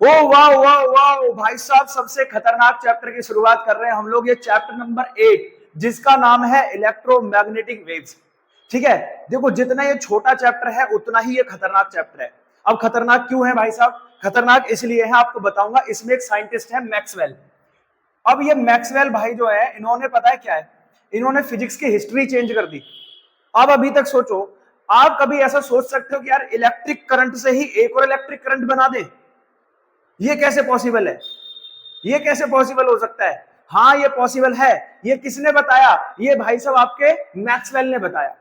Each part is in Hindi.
ओ वाह वाह वाह भाई साहब, सबसे खतरनाक चैप्टर की शुरुआत कर रहे हैं हम लोग, ये चैप्टर नंबर 8 जिसका नाम है इलेक्ट्रोमैग्नेटिक वेव्स। ठीक है, देखो जितना ये छोटा चैप्टर है उतना ही ये खतरनाक चैप्टर है। अब खतरनाक क्यों है भाई साहब? खतरनाक इसलिए है, आपको बताऊंगा। इसमें एक साइंटिस्ट है मैक्सवेल। अब ये मैक्सवेल भाई जो है, इन्होंने पता है क्या है, इन्होंने फिजिक्स की हिस्ट्री चेंज कर दी। अब अभी तक सोचो, आप कभी ऐसा सोच सकते हो कि यार इलेक्ट्रिक करंट से ही एक और इलेक्ट्रिक करंट बना दे? ये कैसे पॉसिबल है? ये कैसे पॉसिबल हो सकता है? हाँ ये पॉसिबल है। ये किसने बताया? ये भाई साहब आपके मैक्सवेल ने बताया।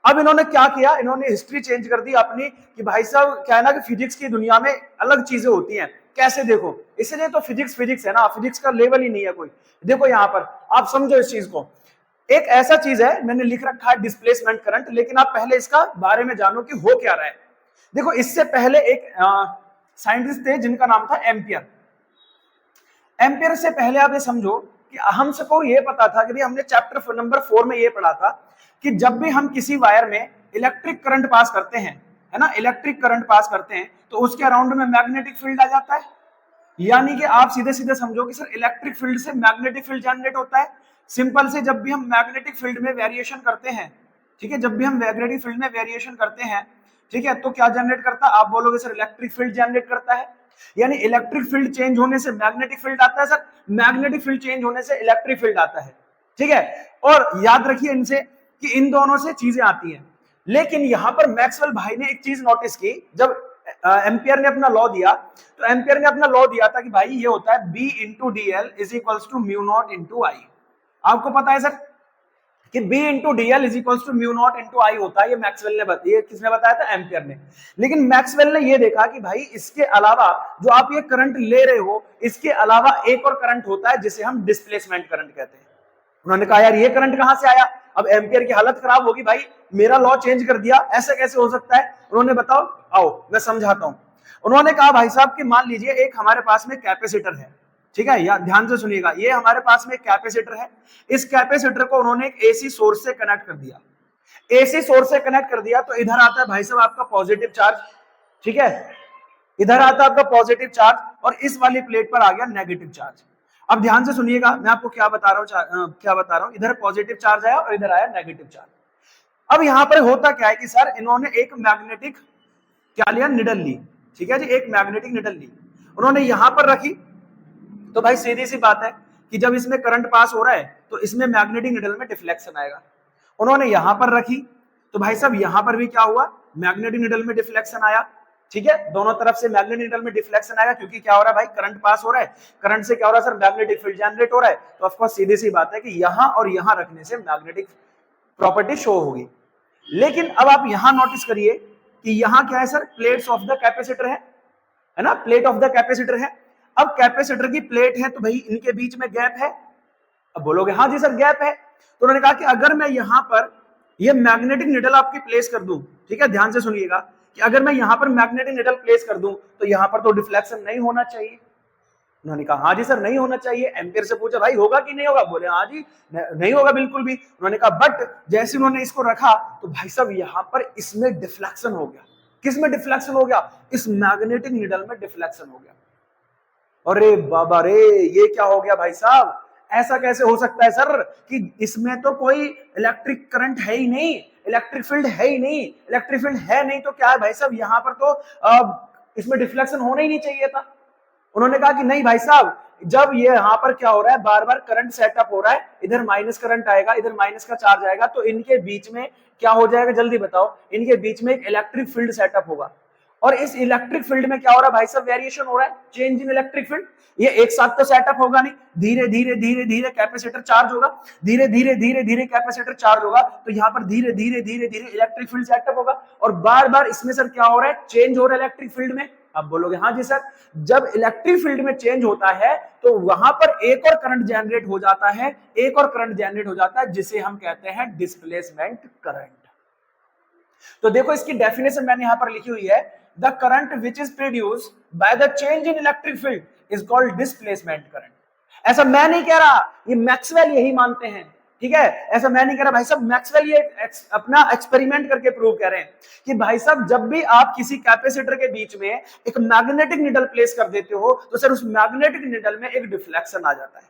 अब इन्होंने क्या किया, इन्होंने हिस्ट्री चेंज कर दी अपनी, कि भाई साहब क्या है ना कि फिजिक्स की दुनिया में अलग चीजें होती हैं। कैसे? देखो, इसलिए तो फिजिक्स फिजिक्स है ना, फिजिक्स का लेवल ही नहीं है कोई। देखो यहां पर आप समझो इस चीज को। एक ऐसा चीज है, मैंने लिख रखा है डिस्प्लेसमेंट करंट, लेकिन आप पहले इसका बारे में जानो कि हो क्या रहा है। देखो इससे पहले एक साइंटिस्ट थे जिनका नाम था एम्पियर। एम्पियर से पहले आप ये समझो कि हम सबको ये पता था कि भाई, हमने चैप्टर नंबर 4 में ये पढ़ा था कि जब भी हम किसी वायर में इलेक्ट्रिक करंट पास करते हैं, है ना, इलेक्ट्रिक करंट पास करते हैं, तो उसके अराउंड में मैग्नेटिक फील्ड आ जाता है। यानी कि आप सीधे सीधे समझो कि सर इलेक्ट्रिक फील्ड से मैग्नेटिक फील्ड जनरेट होता है। सिंपल से, जब भी हम मैग्नेटिक फील्ड में वेरिएशन करते हैं, ठीक है, जब भी हम मैग्नेटिक फील्ड में वेरिएशन करते हैं, ठीक है, तो क्या जनरेट करता है? आप बोलोगे सर इलेक्ट्रिक फील्ड जनरेट करता है। यानी इलेक्ट्रिक फील्ड चेंज होने से मैग्नेटिक फील्ड आता है सर, मैग्नेटिक फील्ड चेंज होने से इलेक्ट्रिक फील्ड आता है। ठीक है, और याद रखिए इनसे कि इन दोनों से चीजें आती हैं। लेकिन यहां पर मैक्सवेल भाई ने एक चीज नोटिस की, जब एम्पियर ने अपना लॉ दिया, तो एम्पियर ने अपना लॉ दिया था कि भाई ये होता है B into D L is equals to mu naught into I. आपको पता है सर कि B into D L is equals to mu naught into I होता है। ये मैक्सवेल ने बताया, किसने बताया था? एम्पियर ने। लेकिन मैक्सवेल ने ये देखा कि भाई इसके अलावा जो आप ये करंट ले रहे हो, इसके अलावा एक और करंट होता है जिसे हम डिस्प्लेसमेंट करंट कहते हैं। उन्होंने कहा यार ये करंट कहां से आया? अब एम्पियर की हालत खराब होगी, भाई मेरा लॉ चेंज कर दिया, ऐसे कैसे हो सकता है? उन्होंने बताओ, आओ मैं समझाता हूं। उन्होंने कहा भाई साहब कि मान लीजिए एक हमारे पास में कैपेसिटर है, ठीक है, या ध्यान से सुनिएगा, ये हमारे पास में एक कैपेसिटर है। इस कैपेसिटर को उन्होंने एक एसी सोर्स से कनेक्ट कर दिया। एसी सोर्स से कनेक्ट कर दिया तो इधर आता है भाई साहब आपका पॉजिटिव चार्ज, ठीक है, इधर आता है आपका पॉजिटिव चार्ज, और इस वाली प्लेट पर आ गया नेगेटिव चार्ज। अब ध्यान से सुनिएगा, मैं आपको क्या बता रहा हूं, इधर पॉजिटिव चार्ज आया और इधर आया नेगेटिव चार्ज। अब यहां पर होता क्या है कि सर इन्होंने एक मैग्नेटिक क्या लिया? निडल ली, ठीक है जी, एक मैग्नेटिक निडल ली, उन्होंने यहां पर रखी। तो भाई सीधी सी बात है कि जब इसमें करंट पास हो रहा है तो इसमें मैग्नेटिक निडल में डिफ्लेक्शन आएगा। उन्होंने यहां पर रखी, तो भाई साहब यहां पर भी क्या हुआ? मैग्नेटिक निडल में डिफ्लेक्शन आया। ठीक है, दोनों तरफ से मैग्नेटिक निडल में डिफ्लेक्शन आएगा, क्योंकि क्या हो रहा है भाई? करंट पास हो रहा है, करंट से क्या हो रहा है सर? मैग्नेटिक फील्ड जनरेट हो रहा है। तो ऑफ कोर्स सीधी सी बात है कि यहां और यहां रखने से मैग्नेटिक प्रॉपर्टी शो होगी। लेकिन अब आप यहां नोटिस करिए कि यहां क्या है sir? Plates of the capacitor है ना, प्लेट ऑफ द कैपेसिटर है। अब कैपेसिटर की प्लेट है तो भाई इनके बीच में गैप है। अब बोलोगे हाँ जी सर गैप है। तो उन्होंने कहा कि अगर मैं यहां पर ये मैग्नेटिक निडल आपकी प्लेस कर दूं, ठीक है, ध्यान से सुनिएगा, कि अगर मैं यहां पर मैग्नेटिक निडल प्लेस कर दूं तो यहां पर तो डिफ्लेक्शन नहीं होना चाहिए। उन्होंने कहा हाँ जी सर नहीं होना चाहिए। एम्पियर से पूछा भाई होगा कि नहीं होगा? बोले हाँ जी नहीं होगा बिल्कुल भी। उन्होंने कहा बट जैसे उन्होंने इसको रखा तो भाई साहब यहां पर इसमें डिफ्लेक्शन हो गया। किसमें डिफ्लेक्शन हो गया? इस मैग्नेटिक निडल में डिफ्लेक्शन हो गया। अरे बाबा रे, ये क्या हो गया भाई साहब? ऐसा कैसे हो सकता है सर कि इसमें तो कोई इलेक्ट्रिक करंट है ही नहीं, इलेक्ट्रिक फील्ड है ही नहीं, इलेक्ट्रिक फील्ड है नहीं तो क्या है भाई साहब? यहां पर तो इसमें डिफ्लेक्शन होना ही नहीं चाहिए था। उन्होंने कहा कि नहीं भाई साहब, जब ये यहां पर क्या हो रहा है, बार बार करंट सेटअप हो रहा है, इधर माइनस करंट आएगा, इधर माइनस का चार्ज आएगा, तो इनके बीच में क्या हो जाएगा? जल्दी बताओ। इनके बीच में एक इलेक्ट्रिक फील्ड सेटअप होगा, और इस इलेक्ट्रिक फील्ड में क्या हो रहा है भाई साहब? वेरिएशन हो रहा है, चेंज इन इलेक्ट्रिक फील्ड। ये एक साथ तो सेटअप होगा नहीं, धीरे धीरे धीरे धीरे कैपेसिटर चार्ज होगा, धीरे धीरे धीरे धीरे कैपेसिटर चार्ज होगा, तो यहाँ पर धीरे धीरे धीरे धीरे इलेक्ट्रिक फील्ड सेटअप होगा, और बार बार इसमें सर क्या हो रहा है? चेंज हो रहा है इलेक्ट्रिक फील्ड में। अब बोलोगे हाँ जी सर, जब इलेक्ट्रिक फील्ड में चेंज होता है तो वहां पर एक और करंट जनरेट हो जाता है, एक और करंट जनरेट हो जाता है, जिसे हम कहते हैं डिस्प्लेसमेंट करंट। तो देखो इसकी डेफिनेशन मैंने यहां पर लिखी हुई है, the current which is produced by the change in electric field is called displacement current. ऐसा मैं नहीं कह रहा, ये मैक्सवेल यही मानते हैं, ठीक है, ऐसा मैं नहीं कह रहा भाई साहब, मैक्सवेल ये अपना एक्सपेरिमेंट करके प्रूव कर रहे हैं कि भाई साहब जब भी आप किसी कैपेसिटर के बीच में एक मैग्नेटिक निडल प्लेस कर देते हो तो सर उस मैग्नेटिक निडल में एक डिफ्लेक्शन आ जाता है।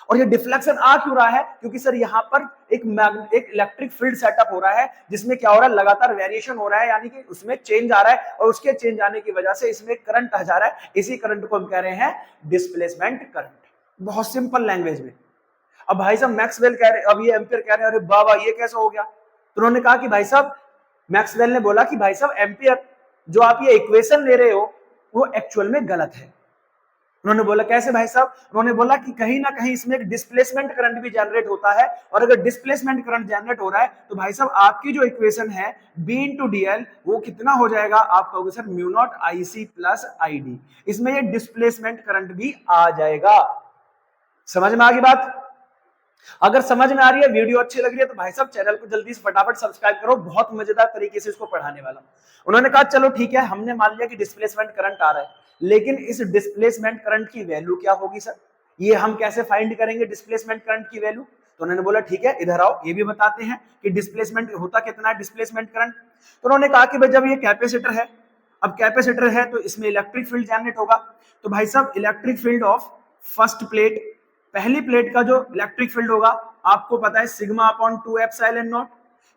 और ये डिफ्लेक्शन आ क्यों रहा है? क्योंकि सर यहाँ पर एक इलेक्ट्रिक फील्ड सेटअप हो रहा है जिसमें क्या हो रहा है, लगातार वेरिएशन हो रहा है, यानी कि उसमें चेंज आ रहा है और उसके चेंज आने की वजह से इसमें करंट आ जा रहा है। इसी करंट को हम कह रहे हैं डिस्प्लेसमेंट करंट, बहुत सिंपल लैंग्वेज में। अब भाई साहब मैक्सवेल कह रहे, अब ये एम्पियर कह रहे हैं अरे बाबा ये कैसे हो गया? तो उन्होंने कहा कि भाई साहब, मैक्सवेल ने बोला कि भाई साहब एम्पियर जो आप ये इक्वेशन ले रहे हो वो एक्चुअल में गलत है। उन्होंने बोला कैसे भाई साहब? उन्होंने बोला कि कहीं ना कहीं इसमें एक डिस्प्लेसमेंट करंट भी जनरेट होता है, और अगर डिस्प्लेसमेंट करंट जनरेट हो रहा है तो भाई साहब आपकी जो इक्वेशन है B इंटू DL वो कितना हो जाएगा? आप कहोगे sir mu naught IC plus ID, इसमें ये डिस्प्लेसमेंट करंट भी आ जाएगा। समझ में आ गई बात? अगर समझ में आ रही है, वीडियो अच्छी लग रही है तो भाई साहब चैनल को जल्दी से फटाफट सब्सक्राइब करो, बहुत मजेदार तरीके से इसको पढ़ाने वाला। उन्होंने कहा चलो ठीक है, हमने मान लिया कि डिस्प्लेसमेंट करंट आ रहा है, लेकिन इस डिस्प्लेसमेंट करंट की वैल्यू क्या होगी सर? ये हम कैसे फाइंड करेंगे डिस्प्लेसमेंट करंट की वैल्यू? तो उन्होंने बोला ठीक है इधर आओ, ये भी बताते हैं कि डिस्प्लेसमेंट होता कितना है डिस्प्लेसमेंट करंट। तो उन्होंने कहा कि भाई जब ये कैपेसिटर है, अब कैपेसिटर है तो इसमें इलेक्ट्रिक फील्ड जनरेट होगा। तो भाई साहब electric field of first plate, पहली प्लेट का जो इलेक्ट्रिक फील्ड होगा आपको पता है सिग्मा अपॉन 2 एप्सिलॉन नॉट।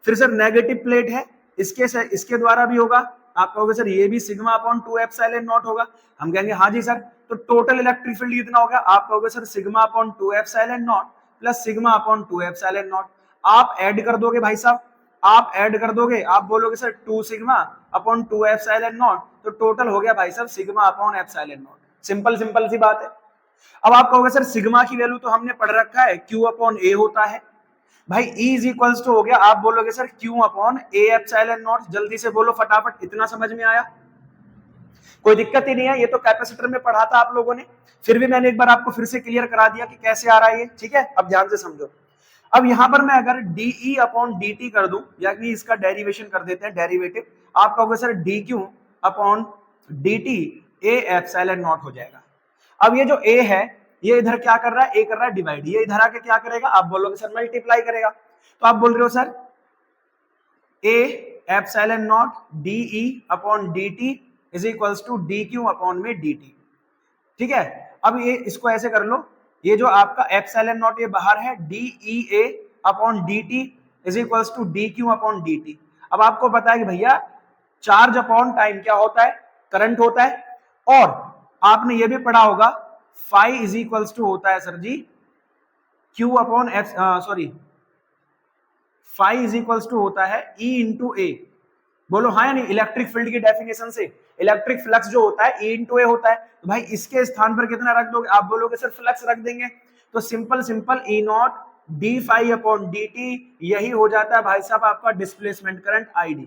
फिर सर नेगेटिव प्लेट है, इसके द्वारा भी होगा, आप कहोगे सर ये भी सिग्मा अपॉन 2 एप्सिलॉन नॉट होगा। हम कहेंगे हाँ जी सर, तो टोटल इलेक्ट्रिक फील्ड कितना होगा? आप कहोगे sir sigma upon 2 epsilon not plus sigma upon 2 epsilon not. आप ऐड कर दोगे भाई साहब, आप ऐड कर दोगे, आप बोलोगे sir 2 sigma upon 2 epsilon naught, तो टोटल हो गया भाई साहब sigma upon epsilon naught. Simple simple सी बात है। अब आप कहोगे सर सिग्मा की वैल्यू तो हमने पढ़ रखा है Q अपॉन A होता है भाई, E इज इक्वल्स टू हो गया, आप बोलोगे sir Q upon A epsilon not. जल्दी से बोलो फटाफट, इतना समझ में आया? कोई दिक्कत ही नहीं है, ये तो कैपेसिटर में पढ़ा था आप लोगों ने, फिर भी मैंने एक बार आपको फिर से क्लियर करा दिया कि कैसे आ रहा है ये, ठीक है? अब ध्यान से समझो। अब यहां पर मैं अगर DE अपॉन DT कर दूं, यानी इसका डेरिवेशन कर देते हैं, डेरिवेटिव, आप कहोगे sir DQ upon DT A epsilon not हो जाएगा। अब ये जो A है ये इधर क्या कर रहा है? A कर रहा है डिवाइड, ये इधर आके क्या करेगा? आप बोलोगे सर मल्टीप्लाई करेगा। तो आप बोल रहे हो sir A epsilon naught DE upon DT is equals to DQ upon में DT, ठीक है? अब ये इसको ऐसे कर लो, ये जो आपका एप्सिलॉन नॉट ये बाहर है, DEA upon DT is equals to DQ upon DT। अब आपको पता है कि भैया चार्ज अपॉन टाइम क्या होता है? करंट होता है। और आपने ये भी पढ़ा होगा फाई इज इक्वल्स टू होता है sir ji Q upon F, sorry phi is equals to होता है E इंटू A। बोलो हाँ या नहीं? इलेक्ट्रिक फील्ड की डेफिनेशन से इलेक्ट्रिक फ्लक्स जो होता है E इंटू A होता है। तो भाई इसके स्थान पर कितना रख दोगे? आप बोलोगे सर फ्लक्स रख देंगे, तो simple simple E naught D phi upon DT, यही हो जाता है भाई साहब आपका डिस्प्लेसमेंट करंट ID।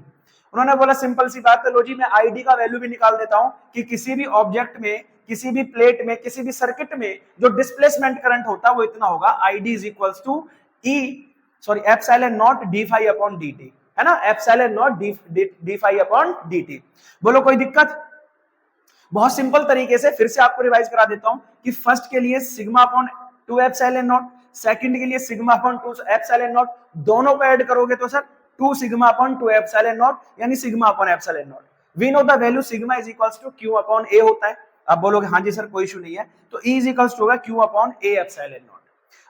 उन्होंने बोला सिंपल सी बात है, लो जी मैं ID का वैल्यू भी निकाल देता हूं कि किसी भी ऑब्जेक्ट में, किसी भी प्लेट में, किसी भी सर्किट में जो डिस्प्लेसमेंट करंट होता है वो इतना होगा, ID is equals to epsilon naught D phi upon DT, है ना? Epsilon naught D phi upon DT। बोलो कोई दिक्कत? बहुत सिंपल तरीके से फिर से आपको रिवाइज करा देता हूं कि फर्स्ट के लिए sigma upon 2 epsilon not, second के लिए सिग्मा अपॉन 2 एप्सिलॉन नॉट, दोनों को ऐड करोगे तो sir 2 sigma upon 2 epsilon naught, यानी sigma upon epsilon naught. We know the value sigma is equals to Q upon A होता है। आप बोलोगे हाँ जी सर कोई इशू नहीं है, तो E इज इक्वल्स टू होगा Q upon A epsilon not.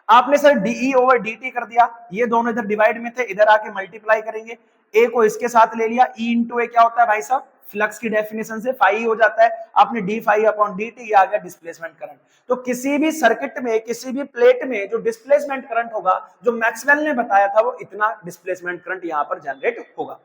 आपने सर DE ओवर DT कर दिया, ये दोनों इधर डिवाइड में थे, इधर आके मल्टीप्लाई करेंगे, A को इसके साथ ले लिया, E इंटू A क्या होता है भाई साहब? फ्लक्स की डेफिनेशन से फाई हो जाता है, आपने डी फाई अपॉन DT, ये आ गया डिस्प्लेसमेंट करंट। तो किसी भी सर्किट में, किसी भी प्लेट में जो डिस्प्लेसमेंट करंट होगा, जो मैक्सवेल ने बताया था, वो इतना डिस्प्लेसमेंट करंट यहाँ पर जनरेट होगा।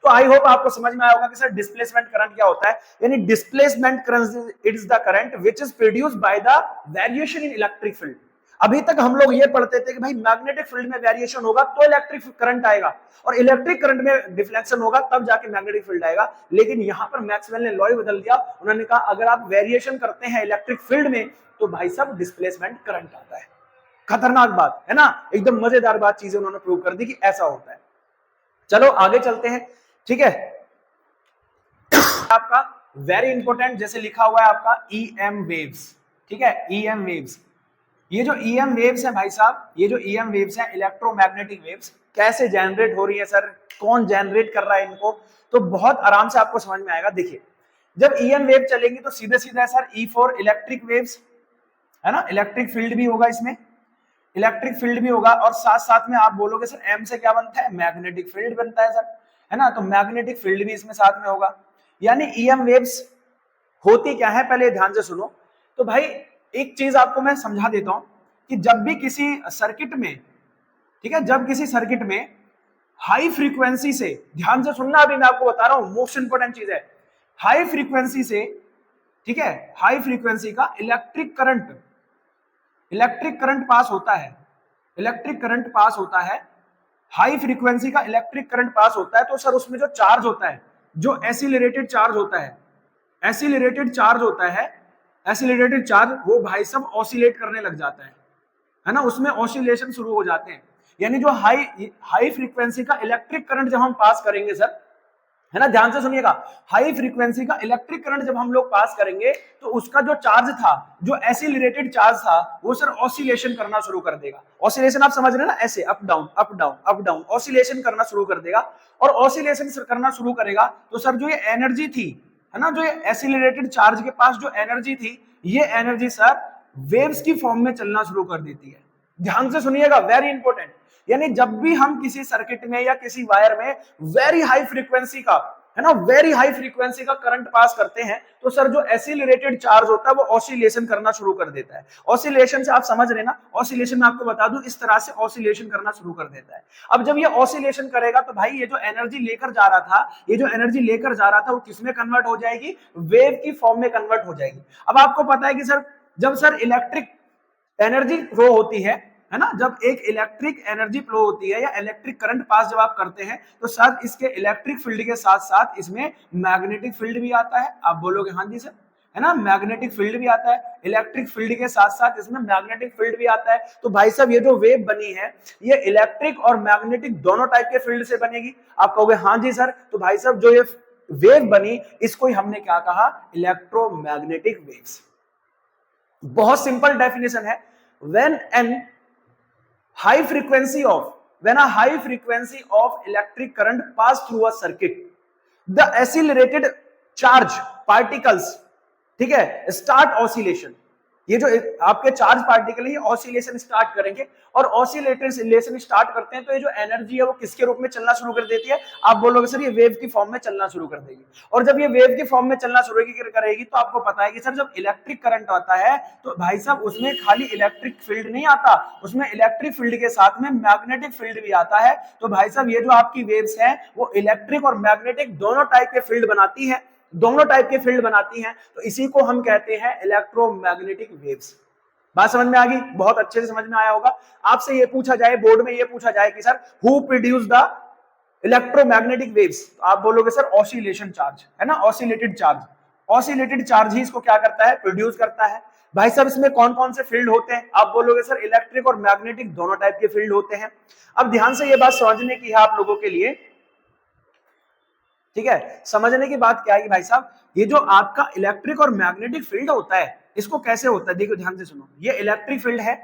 तो आई होप आपको समझ में आया होगा कि सर डिस्प्लेसमेंट करंट क्या होता है। यानी displacement current is the current which is produced by the variation in electric field. अभी तक हम लोग ये पढ़ते थे कि भाई मैग्नेटिक फील्ड में वेरिएशन होगा तो इलेक्ट्रिक करंट आएगा, और इलेक्ट्रिक करंट में डिफ्लेक्शन होगा तब जाके मैग्नेटिक फील्ड आएगा। लेकिन यहां पर मैक्सवेल ने लॉ ही बदल दिया, उन्होंने कहा अगर आप वेरिएशन करते हैं इलेक्ट्रिक फील्ड में तो भाई साहब डिस्प्लेसमेंट करंट आता है। खतरनाक बात है ना, एकदम मजेदार बात, चीजें उन्होंने प्रूव कर दी कि ऐसा होता है। चलो आगे चलते हैं, ठीक है? आपका वेरी इंपॉर्टेंट, जैसे लिखा हुआ है आपका EM वेव्स, ठीक है? EM वेव्स, ये जो ईएम वेव्स है भाई साहब, ये जो ईएम वेव्स है इलेक्ट्रोमैग्नेटिक वेव्स, कैसे जनरेट हो रही है सर, कौन जनरेट कर रहा है इनको, तो बहुत आराम से आपको समझ में आएगा। देखिए जब ईएम वेव चलेंगी तो सीधे सीधे sir E for electric waves, है ना, इलेक्ट्रिक फील्ड भी होगा इसमें, इलेक्ट्रिक फील्ड भी होगा, और साथ साथ में आप बोलोगे सर एम से क्या बनता है, मैग्नेटिक फील्ड बनता है सर, है ना, तो मैग्नेटिक फील्ड भी इसमें साथ में होगा। यानी ईएम वेव्स होती क्या है, पहले ध्यान से सुनो। तो भाई एक चीज आपको मैं समझा देता हूं कि जब भी किसी सर्किट में, ठीक है, जब किसी सर्किट में हाई फ्रीक्वेंसी से, ध्यान से सुनना, अभी मैं आपको बता रहा हूं, मोस्ट इंपोर्टेंट चीज है, हाई फ्रीक्वेंसी से, ठीक है, हाई फ्रीक्वेंसी का इलेक्ट्रिक करंट पास होता है, इलेक्ट्रिक करंट पास होता है, हाई फ्रीक्वेंसी का इलेक्ट्रिक करंट पास होता है, तो सर उसमें जो चार्ज होता है, जो एसिलरेटेड चार्ज होता है, एसिलरेटेड चार्ज होता है, एसिलरेटेड चार्ज, वो भाई सब ऑसिलेट करने लग जाता है ना, उसमें ऑसिलेशन शुरू हो जाते हैं। यानी जो हाई फ्रीक्वेंसी का इलेक्ट्रिक करंट जब हम पास करेंगे सर, है ना, ध्यान से सुनिएगा, हाई फ्रीक्वेंसी का इलेक्ट्रिक करंट जब हम लोग पास करेंगे तो उसका जो चार्ज था, जो एसिलरेटेड चार्ज था, वो सर ऑसिलेशन करना शुरू कर देगा। ऑसिलेशन आप समझ रहे हैं ना, ऐसे up down up down up down oscillation करना शुरू कर देगा, और ऑसिलेशन करना शुरू करेगा तो सर जो ये एनर्जी थी, है ना, जो ये एसिलरेटेड चार्ज के पास जो एनर्जी थी, ये एनर्जी सर वेव्स की फॉर्म में चलना शुरू कर देती है। ध्यान से सुनिएगा, वेरी इंपॉर्टेंट। यानी जब भी हम किसी सर्किट में या किसी वायर में वेरी हाई फ्रीक्वेंसी का, है ना, वेरी हाई फ्रीक्वेंसी का करंट पास करते हैं तो सर जो एसिलरेटेड चार्ज होता है वो ऑसिलेशन करना शुरू कर देता है। ऑसिलेशन से आप समझ रहे ना, ऑसिलेशन में आपको बता दूं इस तरह से ऑसिलेशन करना शुरू कर देता है। अब जब ये ऑसिलेशन करेगा तो भाई ये जो एनर्जी लेकर जा रहा था, ये जो एनर्जी लेकर जा रहा था वो किसमें कन्वर्ट हो जाएगी, वेव की फॉर्म में कन्वर्ट हो जाएगी। अब आपको पता है कि सर जब सर इलेक्ट्रिक एनर्जी फ्लो होती है ना, जब एक इलेक्ट्रिक एनर्जी फ्लो होती है या इलेक्ट्रिक करंट पास जब आप करते हैं तो सर इसके इलेक्ट्रिक फील्ड के साथ साथ इसमें मैग्नेटिक फील्ड भी आता है। आप बोलोगे हाँ जी सर, है ना, मैग्नेटिक फील्ड भी आता है, इलेक्ट्रिक फील्ड के साथ साथ इसमें मैग्नेटिक फील्ड भी आता है। तो भाई साहब ये जो वेव बनी है ये इलेक्ट्रिक और मैग्नेटिक दोनों टाइप के फील्ड से बनेगी। आप कहोगे हाँ जी सर, तो भाई साहब जो ये वेव बनी इसको ही हमने क्या कहा, इलेक्ट्रोमैग्नेटिक वेव्स। बहुत सिंपल डेफिनेशन है, when high frequency of when a high frequency of electric current pass through a circuit, the accelerated charge particles, ठीक है, start oscillation। ये जो आपके चार्ज पार्टिकल है ये ऑसिलेशन स्टार्ट करेंगे, और ऑसिलेशन स्टार्ट करते हैं तो ये जो एनर्जी है वो किसके रूप में चलना शुरू कर देती है, आप बोलोगे सर ये वेव की फॉर्म में चलना शुरू कर देगी। और जब ये वेव की फॉर्म में चलना शुरू करेगी तो आपको पता है कि सर जब इलेक्ट्रिक करंट आता है तो भाई साहब उसमें खाली इलेक्ट्रिक फील्ड नहीं आता, उसमें इलेक्ट्रिक फील्ड के साथ में मैग्नेटिक फील्ड भी आता है। तो भाई साहब ये जो आपकी वेव्स है वो इलेक्ट्रिक और मैग्नेटिक दोनों टाइप के फील्ड बनाती है, दोनों टाइप के फील्ड बनाती हैं, तो इसी को हम कहते हैं इलेक्ट्रोमैग्नेटिक वेव्स। बात समझ में आ गई, बहुत अच्छे से समझ में आया होगा। आपसे ये पूछा जाए बोर्ड में, ये पूछा जाए कि sir who produce the electromagnetic waves, तो आप बोलोगे सर ऑसिलेशन चार्ज, है ना, ऑसिलेटेड चार्ज। ऑसिलेटेड चार्ज ही इसको क्या करता है, प्रोड्यूस करता है। भाई साहब इसमें कौन कौन से फील्ड होते हैं, आप बोलोगे सर इलेक्ट्रिक और मैग्नेटिक दोनों टाइप के फील्ड होते हैं। अब ध्यान से ये बात समझने की है आप लोगों के लिए, ठीक है, समझने की बात क्या है कि भाई साहब ये जो आपका इलेक्ट्रिक और मैग्नेटिक फील्ड होता है इसको कैसे होता है, देखो ध्यान से सुनो, ये इलेक्ट्रिक फील्ड है,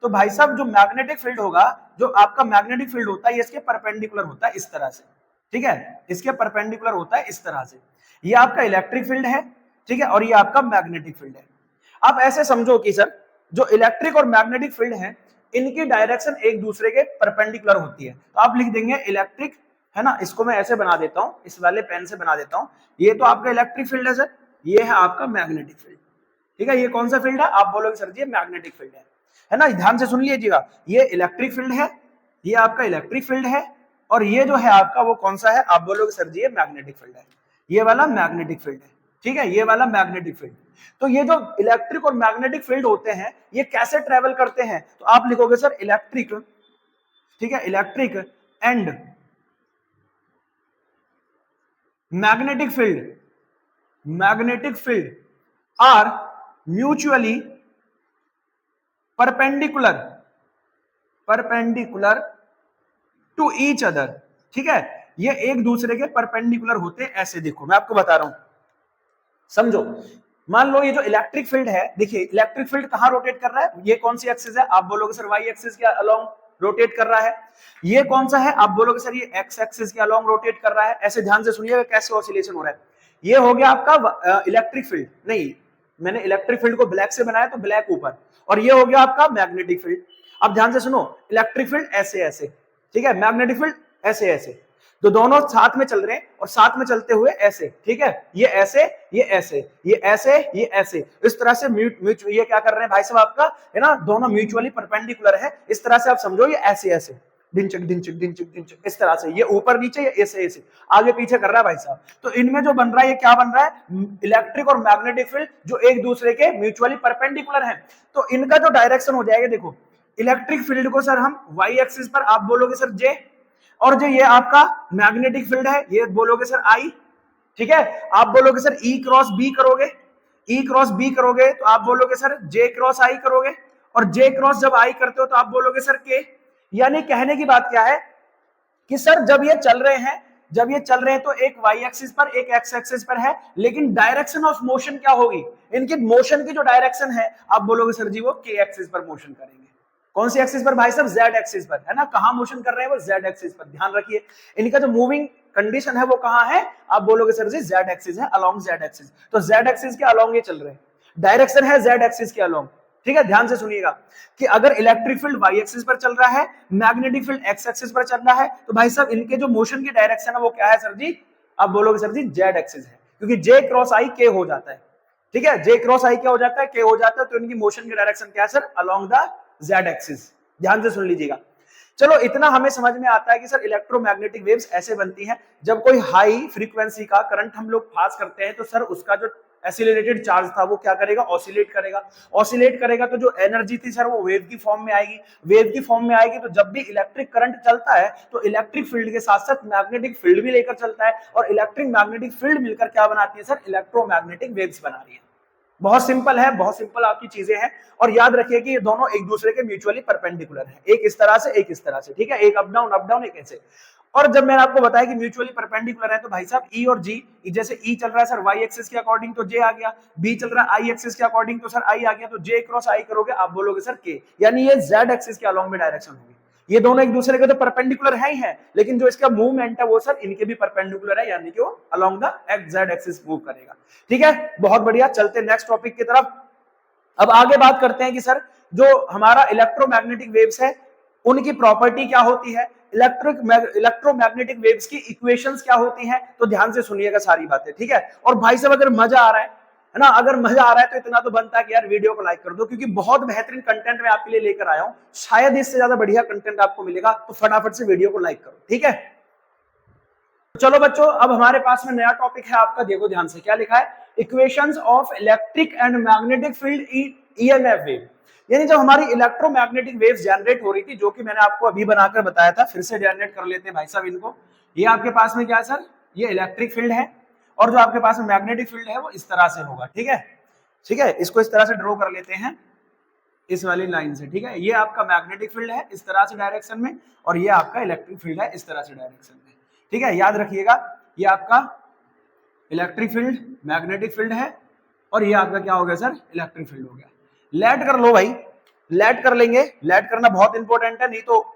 तो भाई साहब जो मैग्नेटिक फील्ड होगा, जो आपका मैग्नेटिक फील्ड होता है ये इसके परपेंडिकुलर होता है इस तरह से, ठीक है, इसके परपेंडिकुलर होता है इस तरह से। ये आपका इलेक्ट्रिक फील्ड है, ठीक है, और ये आपका मैग्नेटिक फील्ड है। आप ऐसे समझो कि सर जो इलेक्ट्रिक और मैग्नेटिक फील्ड है इनकी डायरेक्शन एक दूसरे के परपेंडिकुलर होती है, तो आप लिख देंगे इलेक्ट्रिक, है ना, इसको मैं ऐसे बना देता हूं, इस वाले पेन से बना देता हूं, ये तो आपका इलेक्ट्रिक फील्ड है सर, ये है आपका मैग्नेटिक फील्ड, ठीक है। ये कौन सा फील्ड है, आप बोलोगे सर जी ये मैग्नेटिक फील्ड है ना, ध्यान से सुन लीजिएगा, ये इलेक्ट्रिक फील्ड है, ये आपका इलेक्ट्रिक फील्ड है, और ये जो है आपका वो कौन सा है, आप बोलोगे सर जी ये मैग्नेटिक फील्ड है, ये वाला मैग्नेटिक फील्ड है, ठीक है, ये वाला मैग्नेटिक फील्ड। तो ये जो इलेक्ट्रिक और मैग्नेटिक फील्ड होते हैं ये कैसे ट्रेवल करते हैं, तो आप लिखोगे सर इलेक्ट्रिक, ठीक है, electric and magnetic field are mutually perpendicular to each other, ठीक है, ये एक दूसरे के परपेंडिकुलर होते हैं। ऐसे देखो मैं आपको बता रहा हूं, समझो, मान लो ये जो इलेक्ट्रिक फील्ड है, देखिए इलेक्ट्रिक फील्ड कहाँ रोटेट कर रहा है, ये कौन सी एक्सिस है, आप बोलोगे सर वाई एक्सिस के अलोंग रोटेट कर रहा है। ये कौन सा है, आप बोलोगे सर ये एक्स एक्सिस के अलोंग रोटेट कर रहा है। ऐसे ध्यान से सुनिएगा कैसे ऑसिलेशन हो रहा है। ये हो गया आपका इलेक्ट्रिक फील्ड, नहीं मैंने इलेक्ट्रिक फील्ड को ब्लैक से बनाया तो ब्लैक ऊपर, और ये हो गया आपका मैग्नेटिक फील्ड। अब ध्यान से सुनो, इलेक्ट्रिक फील्ड ऐसे ऐसे, ठीक है, मैग्नेटिक फील्ड ऐसे ऐसे, तो दोनों साथ में चल रहे हैं और साथ में चलते हुए ऐसे, ठीक है, ये ऐसे ये ऐसे ये ऐसे ये ऐसे, इस तरह से ये क्या कर रहे हैं भाई साहब आपका, है ना, दोनों म्यूचुअली परपेंडिकुलर है। इस तरह से आप समझो ये ऐसे ऐसे ढिंचक ढिंचक ढिंचक ढिंचक, इस तरह से ये ऊपर नीचे ये ऐसे ऐसे आगे पीछे कर रहा है भाई साहब। तो इनमें जो बन रहा है ये क्या बन रहा है, इलेक्ट्रिक और मैग्नेटिक फील्ड जो एक दूसरे के म्यूचुअली परपेंडिकुलर है। तो इनका जो डायरेक्शन हो जाएगा, देखो इलेक्ट्रिक फील्ड को सर हम वाई एक्सिस पर, आप बोलोगे सर जे, और जो ये आपका मैग्नेटिक फील्ड है ये बोलोगे सर आई, ठीक है। आप बोलोगे सर ई क्रॉस बी करोगे, ई क्रॉस बी करोगे तो आप बोलोगे सर जे क्रॉस आई करोगे, और जे क्रॉस जब आई करते हो तो आप बोलोगे सर के। यानी कहने की बात क्या है कि सर जब ये चल रहे हैं, जब ये चल रहे हैं तो एक वाई एक्सिस पर एक एक्स एक्सिस पर है, लेकिन डायरेक्शन ऑफ मोशन क्या होगी, इनकी मोशन की जो डायरेक्शन है आप बोलोगे सर जी वो के एक्सिस पर मोशन करेंगे। कौन सी एक्सिस पर भाई साहब, जेड एक्सिस पर, है ना। कहां मोशन कर रहे हैं वो, जेड एक्सिस पर। ध्यान रखिए इनका जो मूविंग कंडीशन है वो कहां है, आप बोलोगे सर जी जेड एक्सिस है, अलोंग जेड एक्सिस। तो जेड एक्सिस के अलोंग ये चल रहे हैं, डायरेक्शन है जेड एक्सिस के अलोंग, ठीक है। ध्यान से सुनिएगा कि अगर इलेक्ट्रिक फील्ड वाई एक्सिस पर चल रहा है, मैग्नेटिक फील्ड एक्स एक्सिस पर चल रहा है, तो भाई साहब इनके जो मोशन की डायरेक्शन है वो क्या है सर जी, आप बोलोगे सर जी जेड एक्सिस है, क्योंकि जे क्रॉस आई के हो जाता है, ठीक है, जे क्रॉस आई क्या हो जाता है, के हो जाता है। तो इनकी मोशन की डायरेक्शन क्या है sir, along the Z axis. ध्यान से सुन लीजिएगा। चलो इतना हमें समझ में आता है कि सर इलेक्ट्रोमैग्नेटिक वेव्स ऐसे बनती हैं, जब कोई हाई फ्रीक्वेंसी का करंट हम लोग पास करते हैं तो सर उसका जो एसिलेटेड चार्ज था वो क्या करेगा, ऑसिलेट करेगा। ऑसिलेट करेगा तो जो एनर्जी थी सर वो वेव की फॉर्म में आएगी, वेव की फॉर्म में आएगी। तो जब भी इलेक्ट्रिक करंट चलता है तो इलेक्ट्रिक फील्ड के साथ साथ मैग्नेटिक फील्ड भी लेकर चलता है, और इलेक्ट्रिक मैग्नेटिक फील्ड मिलकर क्या बनाती है सर, इलेक्ट्रोमैग्नेटिक वेव्स बना रही है। बहुत सिंपल है, बहुत सिंपल आपकी चीजें हैं। और याद रखिए कि ये दोनों एक दूसरे के म्यूचुअली परपेंडिकुलर हैं, एक इस तरह से एक इस तरह से, ठीक है, एक अप डाउन एक ऐसे। और जब मैंने आपको बताया कि म्यूचुअली परपेंडिकुलर है तो भाई साहब ई और जी, जैसे ई चल रहा है सर वाई एक्सिस के अकॉर्डिंग तो जे आ गया, बी चल रहा है आई एक्सिस के अकॉर्डिंग तो सर आई आ गया, तो जे क्रॉस आई करोगे आप बोलोगे सर के। यानी ये जेड एक्सिस के अलोंग में डायरेक्शन होगी। ये दोनों एक दूसरे के तो परपेंडिकुलर है ही है, लेकिन जो इसका मूवमेंट है वो सर इनके भी परपेंडिकुलर है, यानी कि वो along the x Z axis move करेगा। ठीक है, बहुत बढ़िया। चलते नेक्स्ट टॉपिक की तरफ। अब आगे बात करते हैं कि सर जो हमारा इलेक्ट्रोमैग्नेटिक वेव्स है उनकी प्रॉपर्टी क्या होती है, इलेक्ट्रोमैग्नेटिक वेव्स की इक्वेशंस क्या होती हैं। तो ध्यान से सुनिएगा सारी बातें, ठीक है। और भाई साहब अगर मजा आ रहा है ना, अगर मजा आ रहा है तो इतना तो बनता है कि यार वीडियो को लाइक कर दो, क्योंकि बहुत बेहतरीन कंटेंट मैं आपके लिए लेकर आया हूं। शायद इससे ज्यादा बढ़िया कंटेंट आपको मिलेगा, तो फटाफट से वीडियो को लाइक करो, ठीक है। चलो बच्चों, अब हमारे पास में नया टॉपिक है आपका, देखो ध्यान से क्या लिखा है, equations of electric and magnetic field EMF wave. यानी जब हमारी इलेक्ट्रोमैग्नेटिक वेव्स जनरेट हो रही थी, जो कि मैंने आपको अभी बनाकर बताया था, फिर से जनरेट कर लेते हैं भाई साहब इनको। ये आपके पास में क्या है सर, ये इलेक्ट्रिक फील्ड है, और जो आपके पास में मैग्नेटिक फील्ड है वो इस तरह से होगा, ठीक है। ठीक है, इसको इस तरह से ड्रॉ कर लेते हैं इस वाली लाइन से, ठीक है। ये आपका मैग्नेटिक फील्ड है इस तरह से डायरेक्शन में, और ये आपका इलेक्ट्रिक फील्ड है इस तरह से डायरेक्शन में, ठीक है। याद रखिएगा, ये आपका इलेक्ट्रिक फील्ड मैग्नेटिक फील्ड है, और ये आपका क्या हो गया सर, इलेक्ट्रिक फील्ड हो गया। लेट कर लो भाई, लेट कर लेंगे, लेट करना बहुत इंपॉर्टेंट है, नहीं तो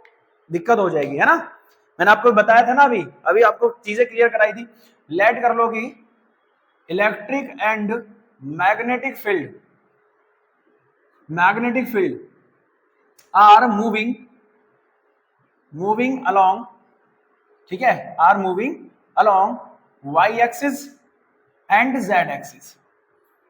दिक्कत हो जाएगी, है ना। मैंने आपको बताया था ना, अभी आपको चीजें क्लियर कराई थी। लेट कर लो कि electric and magnetic field are moving along, ठीक है, are moving along Y axis and Z axis,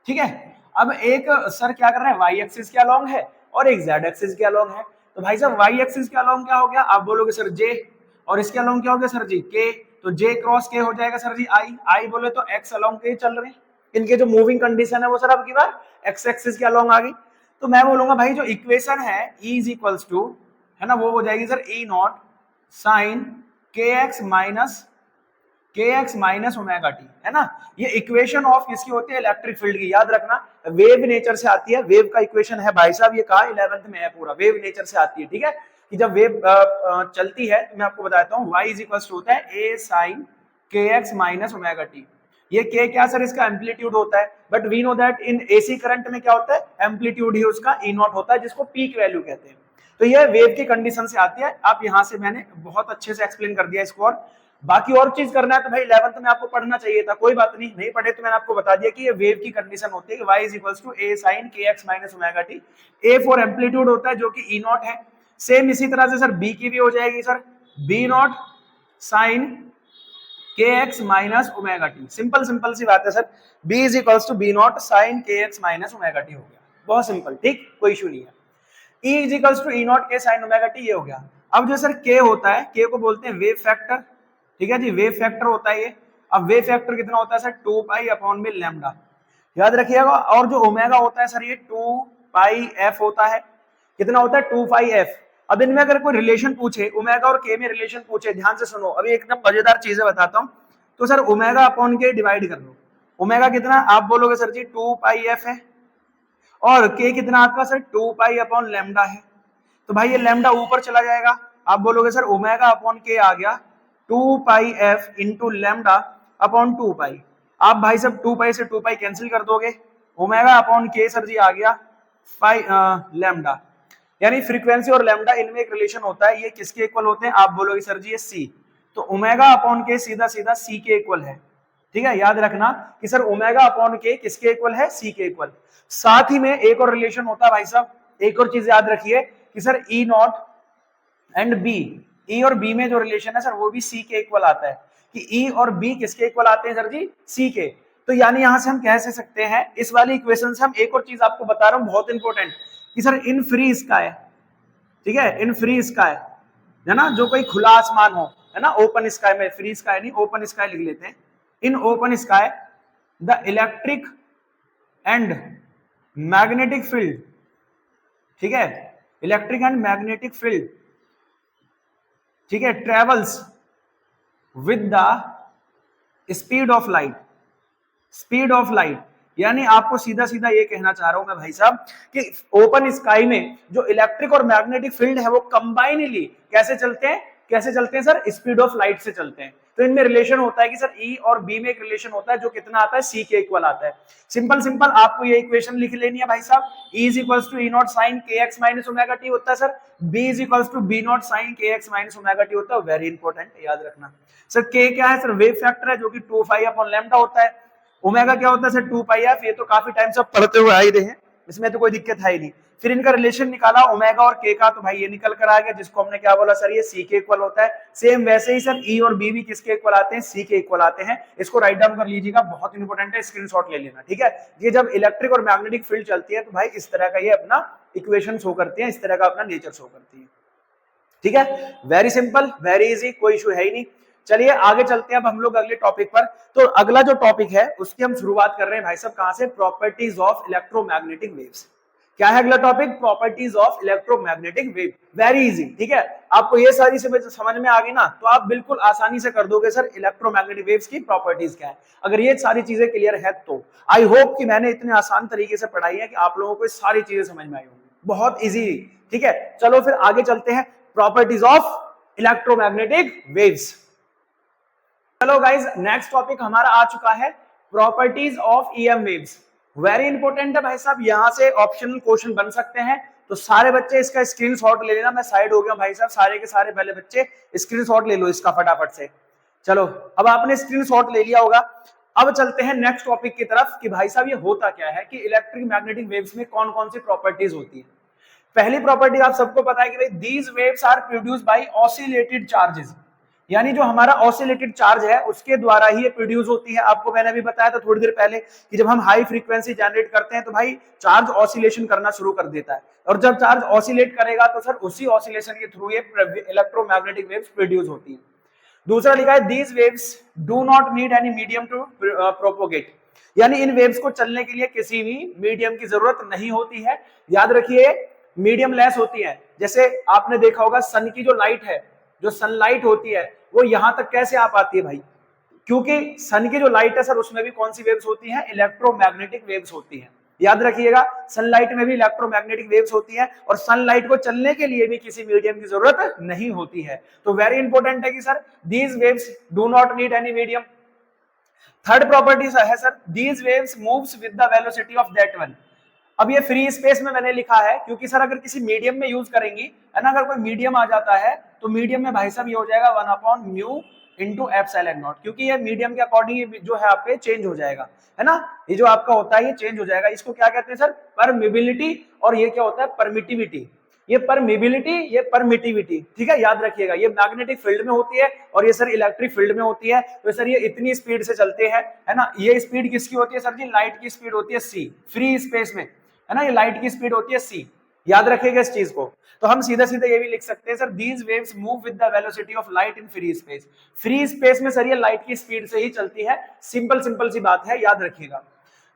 ठीक है। अब एक सर क्या कर रहे हैं, वाई एक्सिस के अलोंग है और एक जेड एक्सिस के अलोंग है। तो भाई साहब वाई एक्सिस के अलोंग क्या हो गया, आप बोलोगे सर जे, और इसके अलोंग क्या हो गया सर जी के। तो जे क्रॉस के हो जाएगा सर जी आई बोले तो एक्स अलोंग के चल रहे हैं। इनके जो मूविंग कंडीशन है वो सर अब की बार एक्स एक्सिस के अलोंग आ गई। तो मैं बोलूंगा भाई जो इक्वेशन है E इज इक्वल्स टू, है ना, वो हो जाएगी sir E naught sine k x minus omega T, है ना। ये इक्वेशन ऑफ किसकी होती है, इलेक्ट्रिक फील्ड की। याद रखना वेव नेचर से आती है, वेव का इक्वेशन है भाई साहब, ये कहा 11th में है पूरा, वेव नेचर से आती है, ठीक है। कि जब वेव चलती है तो मैं आपको बताता हूँ y इज इक्वल टू होता है a sine k x minus omega t. ये के क्या सर इसका एम्पलीट्यूड होता है, but we know that in AC current में क्या होता है एम्पलीट्यूड ही उसका ई नॉट होता है जिसको पीक वैल्यू कहते हैं। तो ये वेव की कंडीशन से आती है। आप यहां से मैंने बहुत अच्छे से एक्सप्लेन कर दिया इसको, और बाकी और चीज करना है तो भाई 11th में आपको पढ़ना चाहिए था, कोई बात नहीं, नहीं पढ़े तो मैंने आपको बता दिया कि ये वेव की कंडीशन होती है कि y equals to a sin kx minus omega t. a for amplitude होता है जो कि ई नॉट है। सेम इसी तरह से सर b की भी हो जाएगी sir b naught sine kx minus omega T. Simple simple सी बात है sir, b is equals to b naught sine kx minus omega T हो गया, बहुत सिंपल, ठीक, कोई इशू नहीं है। e is equals to e naught k sine omega t, ये हो गया। अब जो सर k होता है, k को बोलते हैं वेव फैक्टर, ठीक है जी, वेव फैक्टर होता है ये। अब वेव फैक्टर कितना होता है सर 2 पाई अपॉन में लैम्डा, याद रखिएगा। और जो ओमेगा होता है सर ये 2 पाई f होता है, कितना होता है 2 पाई f। अब इनमें अगर कोई रिलेशन पूछे, ओमेगा और k में रिलेशन पूछे, ध्यान से सुनो, अभी एकदम मजेदार चीजें बताता हूं। तो सर ओमेगा अपॉन के डिवाइड कर लो, ओमेगा कितना आप बोलोगे सर जी 2 पाई f है, और k कितना आपका सर 2 पाई अपॉन लैम्डा है। तो भाई ये लैम्डा ऊपर चला जाएगा, आप बोलोगे सर ओमेगा अपॉन के आ गया 2 पाई f इंटू लैम्डा अपॉन 2 पाई। आप भाई सब 2 पाई से 2 पाई कैंसिल कर दोगे, ओमेगा अपॉन के सर जी आ गया पाई लैम्डा। यानी फ्रीक्वेंसी और लैम्डा इनमें एक रिलेशन होता है, ये किसके इक्वल होते हैं, आप बोलोगे सर जी ये c। तो ओमेगा अपॉन के सीधा सीधा c के इक्वल है, ठीक है, याद रखना कि सर ओमेगा अपॉन के किसके इक्वल है, c के इक्वल। साथ ही में एक और रिलेशन होता है भाई साहब, एक और चीज याद रखिए कि sir E naught and B, E और बी में जो रिलेशन है सर वो भी सी के इक्वल आता है, कि ई और बी किसके इक्वल आते हैं सर जी, सी के। तो यानी यहां से हम कह सकते हैं इस वाली इक्वेशन से, हम एक और चीज आपको बता रहा हूं बहुत इंपॉर्टेंट, कि सर इन फ्री स्काई, ठीक है, इन फ्री स्काई है ना, जो कोई खुला आसमान हो, है ना, ओपन स्काई में, फ्री स्काई नहीं ओपन स्काई लिख लेते हैं, in open sky the electric and magnetic field, ठीक है, इलेक्ट्रिक एंड मैग्नेटिक फील्ड, ठीक है, travels with the speed of light, speed of light. यानी आपको सीधा सीधा ये कहना चाह रहा हूं मैं भाई साहब कि ओपन स्काई में जो इलेक्ट्रिक और मैग्नेटिक फील्ड है वो कंबाइनली कैसे चलते हैं, कैसे चलते हैं सर, स्पीड ऑफ लाइट से चलते हैं। तो इनमें रिलेशन होता है कि सर ई और बी में एक रिलेशन होता है जो कितना आता है, सी के इक्वल आता है। सिंपल सिंपल आपको ये इक्वेशन लिख लेनी है भाई साहब, E is equals to E naught sine k x minus omega t होता है sir, B is equals to B naught sine k x minus omega t होता है, वेरी इंपॉर्टेंट, याद रखना। सर के क्या है सर, वेव फैक्टर है जो कि 2 पाई अपॉन लैम्डा होता है। ओमेगा क्या होता है सर 2 पाई एफ, ये तो काफी टाइम से पढ़ते हुए आ ही रहे हैं, इसमें तो कोई दिक्कत है ही नहीं। फिर इनका रिलेशन निकाला ओमेगा और के का, तो भाई ये निकल कर आ गया, जिसको हमने क्या बोला सर, ये सी के इक्वल होता है। सेम वैसे ही सर ई और बी भी किसके इक्वल आते हैं, सी के इक्वल आते हैं। इसको राइट डाउन कर लीजिएगा, बहुत इंपॉर्टेंट है, स्क्रीनशॉट ले लेना, ठीक है। ये जब इलेक्ट्रिक और मैग्नेटिक फील्ड चलती है तो भाई इस तरह का ये अपना इक्वेशन शो करती है, इस तरह का अपना नेचर शो करती है, ठीक है, वेरी सिंपल, वेरी इजी, कोई इशू है ही नहीं। चलिए आगे चलते हैं अब हम लोग अगले टॉपिक पर। तो अगला जो टॉपिक है उसकी हम शुरुआत कर रहे हैं भाई साहब कहां से, प्रॉपर्टीज ऑफ इलेक्ट्रोमैग्नेटिक वेव्स। क्या है अगला topic, properties of electromagnetic wave, very easy, ठीक है। आपको ये सारी समझ में आ गई ना, तो आप बिल्कुल आसानी से कर दोगे सर इलेक्ट्रोमैग्नेटिक वेव्स की प्रॉपर्टीज क्या है। अगर ये सारी चीजें क्लियर है तो आई होप कि मैंने इतने आसान तरीके से पढ़ाई है कि आप लोगों को सारी चीजें समझ में आई होंगी, बहुत इजी, ठीक है। चलो फिर आगे चलते हैं, प्रॉपर्टीज ऑफ इलेक्ट्रोमैग्नेटिक वेव्स। चलो गाइज नेक्स्ट टॉपिक हमारा आ चुका है, properties of EM waves. Very important है भाई साहब, यहां से ऑप्शनल क्वेश्चन बन सकते हैं, तो सारे बच्चे इसका स्क्रीनशॉट ले लेना। मैं साइड हो गया भाई साहब, सारे के सारे पहले बच्चे स्क्रीनशॉट ले लो इसका फटाफट से। चलो अब आपने स्क्रीनशॉट ले लिया होगा, अब चलते हैं नेक्स्ट टॉपिक की तरफ कि भाई साहब ये होता क्या है, कि इलेक्ट्रिक मैग्नेटिक वेव्स में कौन कौन सी प्रॉपर्टीज होती है। पहली प्रॉपर्टी आप सबको पता है कि भाई these waves are produced by oscillated charges, यानी जो हमारा ऑसिलेटेड चार्ज है उसके द्वारा ही ये प्रोड्यूस होती है। आपको मैंने अभी बताया था थोड़ी देर पहले कि जब हम हाई फ्रीक्वेंसी जनरेट करते हैं तो भाई चार्ज ऑसिलेशन करना शुरू कर देता है, और जब चार्ज ऑसिलेट करेगा तो सर उसी ऑसिलेशन के थ्रू ये इलेक्ट्रोमैग्नेटिक वेव्स प्रोड्यूस होती है। दूसरा लिखा है these waves do not need any medium to propagate, यानी इन वेव्स को चलने के लिए किसी भी मीडियम की जरूरत नहीं होती है। याद रखिए मीडियम लेस होती है, जैसे आपने देखा होगा सन की जो लाइट है, जो सनलाइट होती है वो यहां तक कैसे आ पाती है भाई, क्योंकि सन की जो लाइट है सर उसमें भी कौन सी वेव्स होती हैं, इलेक्ट्रोमैग्नेटिक वेव्स होती हैं। याद रखिएगा सनलाइट में भी इलेक्ट्रोमैग्नेटिक वेव्स होती हैं, और सनलाइट को चलने के लिए भी किसी मीडियम की जरूरत नहीं होती है। तो वेरी इंपॉर्टेंट है कि sir these waves do not need any medium. Third property है sir, these waves moves with the velocity of that one. अब ये फ्री स्पेस में मैंने लिखा है क्योंकि सर अगर किसी मीडियम में यूज करेंगी, है ना, अगर कोई मीडियम आ जाता है तो मीडियम में भाई साहब ये हो जाएगा 1/μ इंटू एप्सिलॉन नॉट, क्योंकि ये मीडियम के अकॉर्डिंग जो है आपके चेंज हो जाएगा, है ना, ये जो आपका होता है ये चेंज हो जाएगा। इसको क्या कहते हैं सर, परमिबिलिटी, और ये क्या होता है, परमिटिविटी। ये परमिबिलिटी, ये परमिटिविटी, ठीक है, याद रखिएगा। ये मैग्नेटिक फील्ड में होती है और ये सर इलेक्ट्रिक फील्ड में होती है। तो सर ये इतनी स्पीड से चलते हैं, है ना, ये स्पीड किसकी होती है सर जी, लाइट की स्पीड होती है सी, फ्री स्पेस में, है ना, ये लाइट की स्पीड होती है सी, याद रखिएगा इस चीज को। तो हम सीधा सीधा ये भी लिख सकते हैं sir, these waves move with the velocity of light in free space. Free space में सर ये लाइट की स्पीड से ही चलती है, सिंपल सिंपल सी बात है, याद रखिएगा।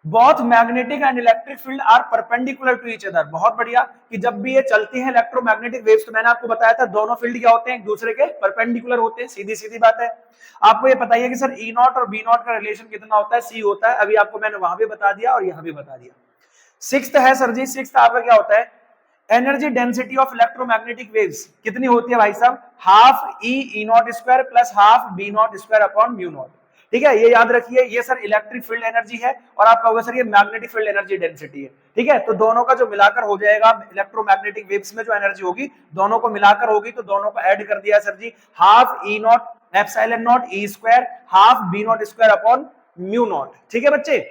Both magnetic and electric field are perpendicular to each other. बहुत बढ़िया, कि जब भी ये चलती हैं इलेक्ट्रोमैग्नेटिक वेव्स, तो मैंने आपको बताया था दोनों फील्ड क्या होते हैं, एक दूसरे के परपेंडिकुलर होते हैं, सीधी सीधी बात है। आपको ये बताइए कि सर ई नॉट और बी नॉट का रिलेशन कितना होता है, सी होता है। अभी आपको मैंने वहां भी बता दिया और यहां भी बता दिया। सिक्स्थ है सर जी, सिक्स्थ आपका क्या होता है, energy density of electromagnetic waves कितनी होती है भाई साहब, half E naught square plus half B naught square upon mu naught, ठीक है, ये याद रखिए। ये सर इलेक्ट्रिक फील्ड एनर्जी है और आपका होगा सर ये मैग्नेटिक फील्ड एनर्जी डेंसिटी है, ठीक है। तो दोनों का जो मिलाकर हो जाएगा, इलेक्ट्रोमैग्नेटिक वेव्स में जो एनर्जी होगी दोनों को मिलाकर होगी, तो दोनों को ऐड कर दिया sir ji, half E naught epsilon naught E square half B naught square upon mu naught, ठीक है बच्चे।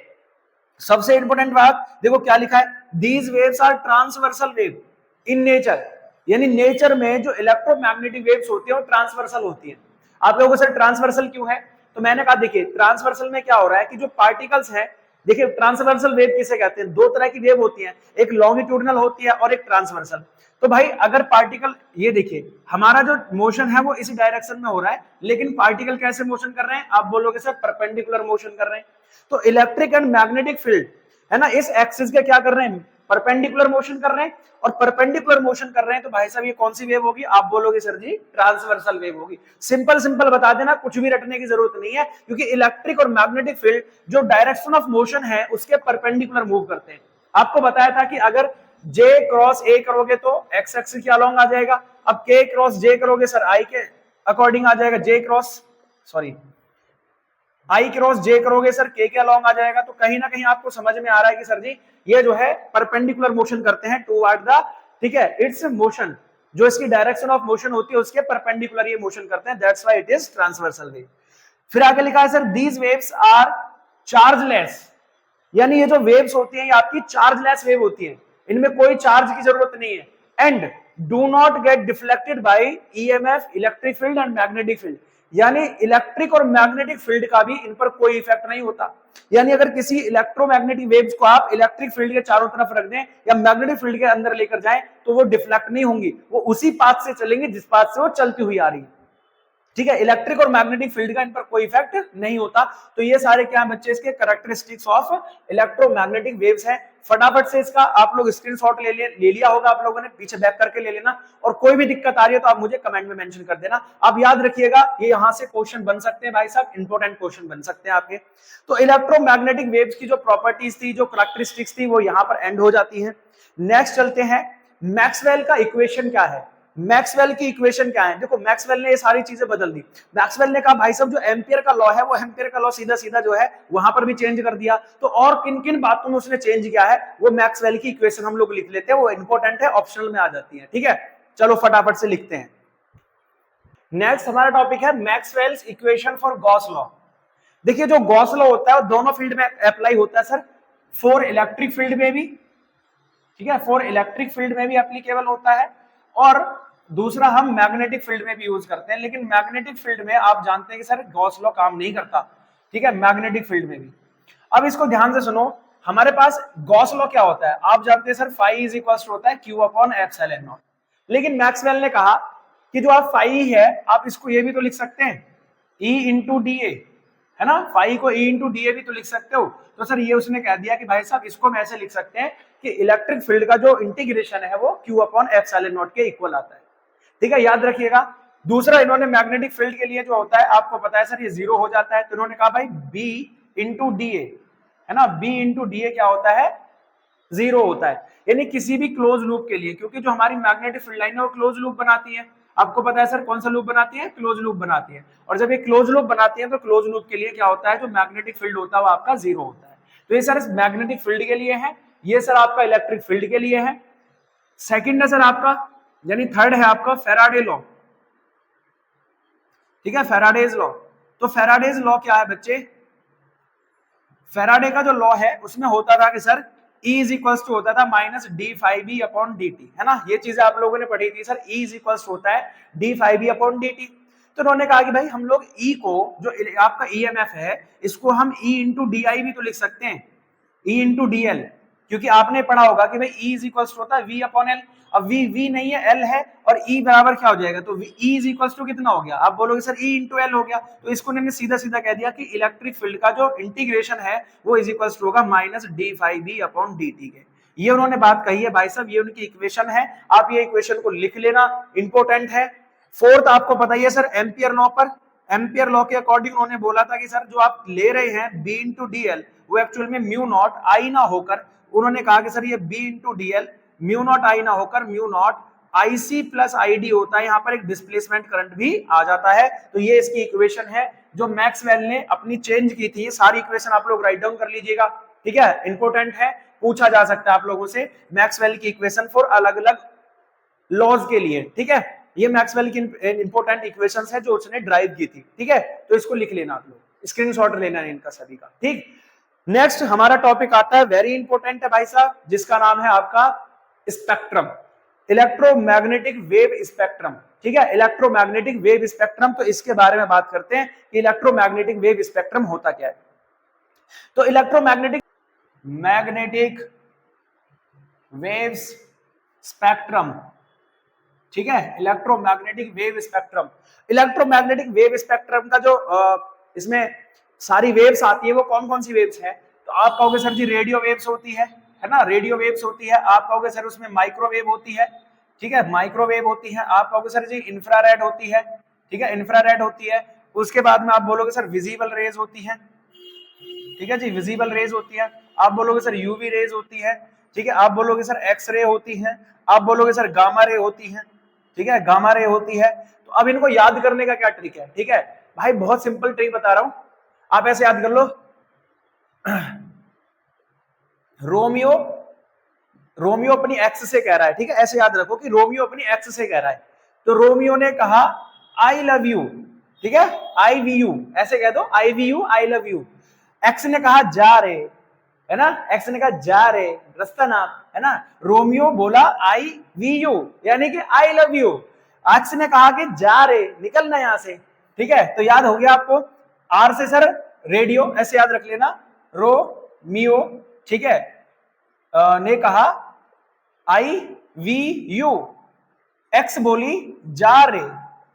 सबसे इंपॉर्टेंट बात देखो क्या लिखा है, these waves are transversal wave in nature, यानी नेचर में जो इलेक्ट्रोमैग्नेटिक वेव्स होती है वो ट्रांसवर्सल होती है। आप लोगों को सर ट्रांसवर्सल क्यों है, तो मैंने कहा देखिए ट्रांसवर्सल में क्या हो रहा है कि जो पार्टिकल्स हैं, देखिए ट्रांसवर्सल वेव किसे कहते हैं, दो तरह की वेव होती है, एक लॉन्गिट्यूडनल होती है और एक ट्रांसवर्सल। तो भाई अगर पार्टिकल, ये देखिए हमारा जो मोशन है वो इसी डायरेक्शन में हो रहा है, लेकिन पार्टिकल कैसे मोशन कर रहे हैं, आप बोलोगे सर परपेंडिकुलर मोशन कर रहे हैं। तो इलेक्ट्रिक एंड मैग्नेटिक फील्ड, है ना, इस एक्सिस के क्या कर रहे हैं, परपेंडिकुलर मोशन कर रहे हैं, और परपेंडिकुलर मोशन कर रहे हैं, तो भाई साहब ये कौन सी वेव होगी, आप बोलोगे सर जी ट्रांसवर्सल वेव होगी। सिंपल सिंपल बता देना, कुछ भी रटने की जरूरत नहीं है, क्योंकि इलेक्ट्रिक और मैग्नेटिक फील्ड जो डायरेक्शन ऑफ मोशन है उसके परपेंडिकुलर मूव करते हैं। आपको बताया था कि अगर J क्रॉस A करोगे तो x एक्सिस के अलोंग आ जाएगा, अब K क्रॉस J करोगे सर I के अकॉर्डिंग आ जाएगा, I क्रॉस J करोगे सर K के अलोंग आ जाएगा। तो कहीं ना कहीं आपको समझ में आ रहा है कि सर जी ये जो है परपेंडिकुलर मोशन करते हैं टुवर्ड द, ठीक है, इट्स मोशन, जो इसकी डायरेक्शन ऑफ मोशन होती है उसके परपेंडिकुलर ये मोशन करते हैं, that's why it is transversal wave. फिर आगे लिखा है sir, these waves are chargeless, यानी ये जो वेव्स होती हैं ये आपकी चार्जलेस वेव होती है, इनमें कोई चार्ज की जरूरत नहीं है, and do not gate deflected by EMF, electric field and magnetic field, यानी इलेक्ट्रिक और मैग्नेटिक फील्ड का भी इन पर कोई इफेक्ट नहीं होता। यानी अगर किसी इलेक्ट्रोमैग्नेटिक वेव्स को आप इलेक्ट्रिक फील्ड के चारों तरफ रख दें या मैग्नेटिक फील्ड के अंदर लेकर जाएं तो वो डिफ्लेक्ट नहीं होंगी, वो उसी पाथ से चलेंगी जिस पाथ से वो चलती हुई आ रही है, ठीक है। इलेक्ट्रिक और मैग्नेटिक फील्ड का इन पर कोई इफेक्ट नहीं होता। तो ये सारे क्या बच्चे इसके कैरेक्टरिस्टिक्स ऑफ इलेक्ट्रोमैग्नेटिक वेव्स हैं। फटाफट से इसका आप लोग स्क्रीनशॉट ले लिया होगा आप लोगों ने, पीछे बैक करके ले लेना, और कोई भी दिक्कत आ रही है तो आप मुझे कमेंट में मेंशन कर देना। आप याद रखिएगा ये यहां से क्वेश्चन बन सकते हैं भाई साहब, इंपॉर्टेंट क्वेश्चन बन सकते हैं आपके। तो इलेक्ट्रोमैग्नेटिक वेव्स की जो प्रॉपर्टीज थी, जो कैरेक्टरिस्टिक्स थी, वो यहां पर एंड हो जाती है। नेक्स्ट चलते हैं, मैक्सवेल का इक्वेशन क्या है, मैक्सवेल की इक्वेशन क्या है। देखो मैक्सवेल ने ये सारी चीजें बदल दी। मैक्सवेल ने कहा भाई साहब जो एम्पियर का लॉ है वो एम्पियर का लॉ सीधा सीधा जो है वहां पर भी चेंज कर दिया। तो और किन किन बातों में उसने चेंज किया है वो मैक्सवेल की इक्वेशन हम लोग लिख लेते हैं, वो इंपॉर्टेंट है, ऑप्शनल में आ जाती है, ठीक है। चलो फटाफट से लिखते हैं। नेक्स्ट हमारा टॉपिक है Maxwell's equation for Gauss law. देखिए जो गॉस लॉ होता है वो दोनों फील्ड में अप्लाई होता है सर, फॉर इलेक्ट्रिक फील्ड में भी, ठीक है, फॉर इलेक्ट्रिक फील्ड में भी एप्लीकेबल होता है, और दूसरा हम मैग्नेटिक फील्ड में भी यूज करते हैं। लेकिन मैग्नेटिक फील्ड में आप जानते हैं कि सर गॉस लॉ काम नहीं करता, ठीक है, मैग्नेटिक फील्ड में भी। अब इसको ध्यान से सुनो, हमारे पास गॉस लॉ क्या होता है, आप जानते हैं सर फाई इज इक्वल होता है क्यू अपॉन एप्सिलॉन नॉट। लेकिन मैक्सवेल ने कहा कि जो आप फाई है आप इसको ये भी तो लिख सकते हैं ई इंटू डी ए, है ना, फाई को ई इंटू डी ए भी तो लिख सकते हो। तो सर ये उसने कह दिया कि भाई साहब इसको हम ऐसे लिख सकते हैं कि इलेक्ट्रिक फील्ड का जो इंटीग्रेशन है वो क्यू अपॉन एप्सिलॉन नॉट के इक्वल आता है, ठीक है, याद रखिएगा। दूसरा इन्होंने मैग्नेटिक फील्ड के लिए जो होता है आपको पता है सर ये जीरो हो जाता है, तो इन्होंने कहा भाई बी इंटू डी ए, है ना, बी इंटू डी ए क्या होता है, जीरो होता है। यानी किसी भी क्लोज लूप के लिए, क्योंकि जो हमारी मैग्नेटिक फील्ड लाइन है वो क्लोज लूप बनाती है, आपको पता है सर कौन सा लूप बनाती है, क्लोज लूप बनाती है। और जब ये क्लोज लूप बनाती है तो क्लोज लूप के लिए क्या होता है, जो मैग्नेटिक फील्ड होता है वो आपका जीरो होता है। तो ये सर इस मैग्नेटिक फील्ड के लिए है, ये सर आपका इलेक्ट्रिक फील्ड के लिए है। सेकंड है सर आपका, यानी थर्ड है आपका फैराडे लॉ, ठीक है, फैराडेज लॉ। तो फैराडेज लॉ क्या है बच्चे, फैराडे का जो लॉ है उसमें होता था कि sir E is equals to होता था minus D phi B upon D T, है ना, ये चीजें आप लोगों ने पढ़ी थी सर, E इज इक्वल्स होता है D phi B upon D T. तो उन्होंने कहा कि भाई हम लोग E को, जो आपका EMF है, इसको हम E इंटू डी आई भी तो लिख सकते हैं, E इंटू डी एल, क्योंकि आपने पढ़ा होगा कि भाई E इज इक्वल्स होता है V अपॉन एल। अब V नहीं है, L है, और E बराबर क्या हो जाएगा, तो E इज इक्वल्स टू कितना हो गया, आप बोलोगे सर E इंटू एल हो गया। तो इसको उन्होंने सीधा सीधा कह दिया कि इलेक्ट्रिक फील्ड का जो इंटीग्रेशन है वो इज इक्वल्स टू होगा minus D phi B upon D T के। ये उन्होंने बात कही है भाई साहब, ये उनकी इक्वेशन है, आप ये इक्वेशन को लिख लेना, इंपॉर्टेंट है। फोर्थ आपको पता ही है सर, एम्पियर लॉ पर, एम्पियर लॉ के अकॉर्डिंग उन्होंने बोला था कि सर जो आप ले रहे हैं बी इंटू डी एल, वो एक्चुअल में म्यू नॉट आई ना होकर, उन्होंने कहा कि सर ये B into D L mu naught I ना होकर mu naught IC plus ID होता है, यहाँ पर एक डिस्प्लेसमेंट करंट भी आ जाता है। तो ये इसकी इक्वेशन है जो मैक्सवेल ने अपनी चेंज की थी। सारी इक्वेशन आप लोग राइट डाउन कर लीजिएगा, ठीक है, इंपॉर्टेंट है, पूछा जा सकता है आप लोगों से मैक्सवेल की इक्वेशन फॉर अलग अलग लॉज के लिए, ठीक है। ये मैक्सवेल की इंपॉर्टेंट इक्वेशंस है जो उसने ड्राइव की थी, ठीक है, तो इसको लिख लेना आप लोग, स्क्रीनशॉट लेना है इनका सभी का, ठीक। नेक्स्ट हमारा टॉपिक आता है, वेरी इंपॉर्टेंट है भाई साहब, जिसका नाम है आपका स्पेक्ट्रम, इलेक्ट्रोमैग्नेटिक वेव स्पेक्ट्रम, ठीक है, इलेक्ट्रोमैग्नेटिक वेव स्पेक्ट्रम। तो इसके बारे में बात करते हैं कि इलेक्ट्रोमैग्नेटिक वेव स्पेक्ट्रम होता क्या है। तो इलेक्ट्रोमैग्नेटिक वेव्स स्पेक्ट्रम, ठीक है, electromagnetic wave spectrum. Electromagnetic wave spectrum का जो इसमें सारी वेव्स आती है वो कौन कौन सी वेव्स है, तो आप कहोगे सर जी रेडियो वेव्स होती है ना, रेडियो वेव्स होती है। आप कहोगे सर उसमें माइक्रोवेव होती है, ठीक है, माइक्रोवेव होती है। आप कहोगे सर जी इंफ्रारेड होती है, ठीक है, इंफ्रारेड होती है। उसके बाद में आप बोलोगे सर विजिबल रेज होती है, ठीक है जी, विजिबल रेज होती है। आप बोलोगे सर यूवी रेज होती है, ठीक है। आप बोलोगे सर एक्स रे होती है। आप बोलोगे सर गामा रे होती है, ठीक है, गामा रे होती है। तो अब इनको याद करने का क्या ट्रिक है, ठीक है भाई, बहुत सिंपल ट्रिक बता रहा हूं, आप ऐसे याद कर लो। रोमियो अपनी एक्स से कह रहा है, ठीक है, ऐसे याद रखो कि रोमियो अपनी एक्स से कह रहा है। तो रोमियो ने कहा आई लव यू, ठीक है, आई वी यू, ऐसे कह दो, I V U, I love you. Ex ने कहा जा रे, है ना, एक्स ने कहा जा रे, रास्ता नाम, है ना। रोमियो बोला आई वी यू, यानी कि आई लव यू। एक्स ने कहा कि जा रे, निकलना यहां से, ठीक है। तो याद हो गया आपको, आर से सर रेडियो, ऐसे याद रख लेना, रो मियो, ठीक है, ने कहा आई वी यू, एक्स बोली जा रे,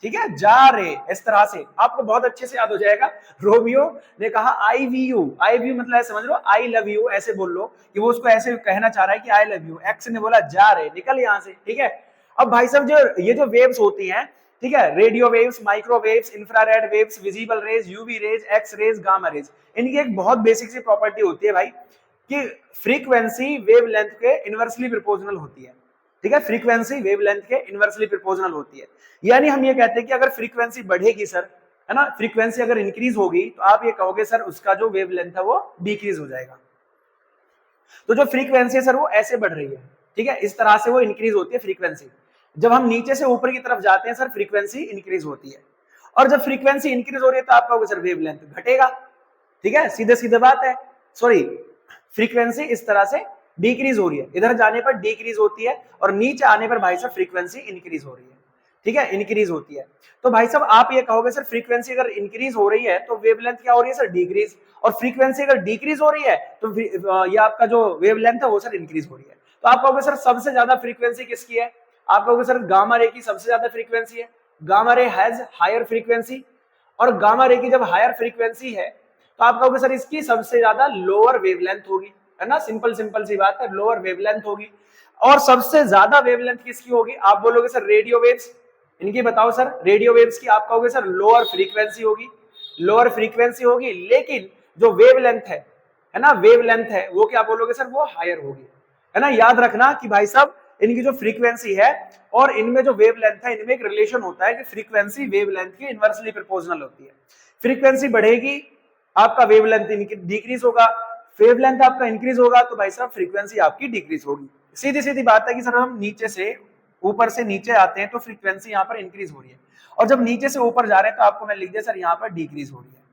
ठीक है, जा रे, इस तरह से आपको बहुत अच्छे से याद हो जाएगा। रोमियो ने कहा I V U, I V U मतलब समझ लो आई लव यू, ऐसे बोल लो कि वो उसको ऐसे कहना चाह रहा है कि आई लव यू। एक्स ने बोला जा रे, निकल यहां से, ठीक है। अब भाई साहब जो ये जो वेव्स होती हैं, ठीक है, radio waves, microwaves, infrared waves, visible rays, UV rays, X rays, gamma rays, इनकी एक बहुत बेसिक सी प्रॉपर्टी होती है भाई कि फ्रीक्वेंसी वेवलेंथ के इनवर्सली प्रोपोर्शनल होती है, ठीक है, फ्रीक्वेंसी वेवलेंथ के इनवर्सली प्रोपोर्शनल होती है। यानी हम ये कहते हैं कि अगर फ्रीक्वेंसी बढ़ेगी सर, है ना, फ्रीक्वेंसी अगर इंक्रीज होगी तो आप ये कहोगे सर उसका जो वेवलेंथ है वो डिक्रीज हो जाएगा। तो जो फ्रीक्वेंसी है सर वो ऐसे बढ़ रही है, ठीक है, इस तरह से वो इंक्रीज होती है फ्रीक्वेंसी। जब हम नीचे से ऊपर की तरफ जाते हैं सर फ्रीक्वेंसी इंक्रीज होती है, और जब फ्रीक्वेंसी इंक्रीज हो रही है तो आप कहोगे सर वेवलेंथ घटेगा, ठीक है, सीधे सीधे बात है। सॉरी, फ्रीक्वेंसी इस तरह से डिक्रीज हो रही है, इधर जाने पर डिक्रीज होती है और नीचे आने पर भाई साहब फ्रीक्वेंसी इंक्रीज हो रही है, ठीक है, इंक्रीज होती है। तो भाई साहब आप ये कहोगे सर फ्रीक्वेंसी अगर इंक्रीज हो रही है तो वेवलेंथ क्या हो रही है सर, डिक्रीज, और फ्रीक्वेंसी अगर डिक्रीज हो रही है तो ये आपका जो वेवलेंथ है वो सर इंक्रीज हो रही है। तो आप कहोगे सर सबसे ज्यादा फ्रीक्वेंसी किसकी है, आप कहोगे सर गामा रे की सबसे ज्यादा फ्रीक्वेंसी है, gamma ray has higher frequency, और गामा रे की जब हायर फ्रीक्वेंसी है तो आप कहोगे सर इसकी सबसे ज्यादा लोअर वेवलेंथ होगी, है ना, सिंपल सिंपल सी बात है, लोअर वेवलेंथ होगी। और सबसे ज्यादा वेवलेंथ किसकी होगी, आप बोलोगे सर रेडियो वेव्स, इनकी बताओ सर, रेडियो वेव्स की आप कहोगे सर लोअर फ्रीक्वेंसी होगी, लोअर फ्रीक्वेंसी होगी, लेकिन जो वेवलेंथ है ना, वेवलेंथ है वो क्या बोलोगे सर वो हायर होगी, है ना। याद रखना कि भाई साहब इनकी जो फ्रीक्वेंसी है और इनमें जो वेवलेंथ है, इनमें एक रिलेशन होता है कि फ्रीक्वेंसी वेवलेंथ के इनवर्सली प्रोपोर्शनल होती है। फ्रीक्वेंसी बढ़ेगी, आपका वेवलेंथ डिक्रीज होगा, वेवलेंथ आपका इंक्रीज होगा तो भाई साहब फ्रीक्वेंसी आपकी डिक्रीज होगी। सीधी सीधी बात है कि सर हम नीचे से ऊपर से नीचे आते हैं तो फ्रीक्वेंसी यहाँ पर इंक्रीज हो रही है, और जब नीचे से ऊपर जा रहे हैं तो आपको मैं लिख दिया सर यहाँ पर डिक्रीज हो रही है।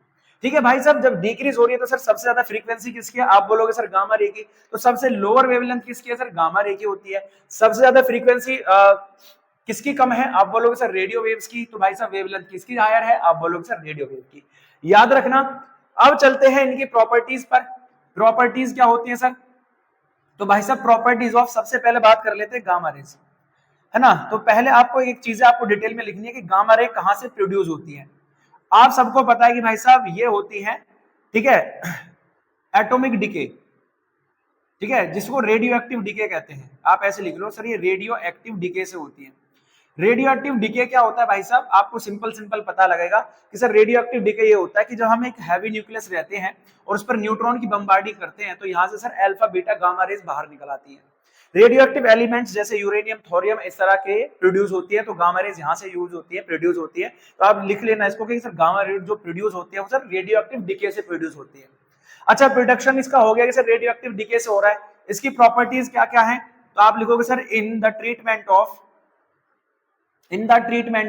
ठीक है भाई साहब, जब डिक्रीज हो रही है तो सर सबसे ज्यादा फ्रीक्वेंसी किसकी है? आप बोलोगे सर गामा रे की, तो सबसे लोअर वेवलेंथ किसकी है? सर गामा रे की होती है। सबसे ज्यादा फ्रीक्वेंसी किसकी कम है? आप बोलोगे सर रेडियो वेव्स की, तो भाई साहब वेवलेंथ किसकी हायर है? आप बोलोगे सर रेडियो वेव की। याद रखना। अब चलते हैं इनकी प्रॉपर्टीज पर। प्रॉपर्टीज क्या होती है सर? तो भाई साहब प्रॉपर्टीज ऑफ, सबसे पहले बात कर लेते हैं गामा रेज, है ना। तो पहले आपको एक चीज आपको डिटेल में लिखनी है कि गामा रे कहां से प्रोड्यूस होती है। आप सबको पता है कि भाई साहब ये होती है, ठीक है, एटॉमिक डिके, ठीक है, जिसको रेडियो एक्टिव डिके कहते हैं। आप ऐसे लिख लो सर ये रेडियो एक्टिव डिके से होती है। रेडियो एक्टिव डिके क्या होता है भाई साहब? आपको सिंपल पता लगेगा कि सर रेडियो एक्टिव डिके ये होता है कि जब हम एक हैवी न्यूक्लियस रहते हैं और उस पर न्यूट्रॉन की बमबार्डिंग करते हैं तो यहाँ से sir alpha beta gamma rays बाहर निकल आती है। रेडियो एक्टिव एलिमेंट्स जैसे यूरेनियम, थोरियम इस तरह के प्रोड्यूस होती है, तो गामा रेज यहाँ से यूज होती है, प्रोड्यूस होती है। तो आप लिख लेना इसको कि सर गामा रेज जो प्रोड्यूस होती है वो सर रेडियो एक्टिव डिके से प्रोड्यूस होती है। अच्छा, प्रोडक्शन इसका हो गया कि सर रेडियो एक्टिव डिके से हो रहा है। इसकी प्रॉपर्टीज क्या क्या है? तो आप लिखोगे sir in the treatment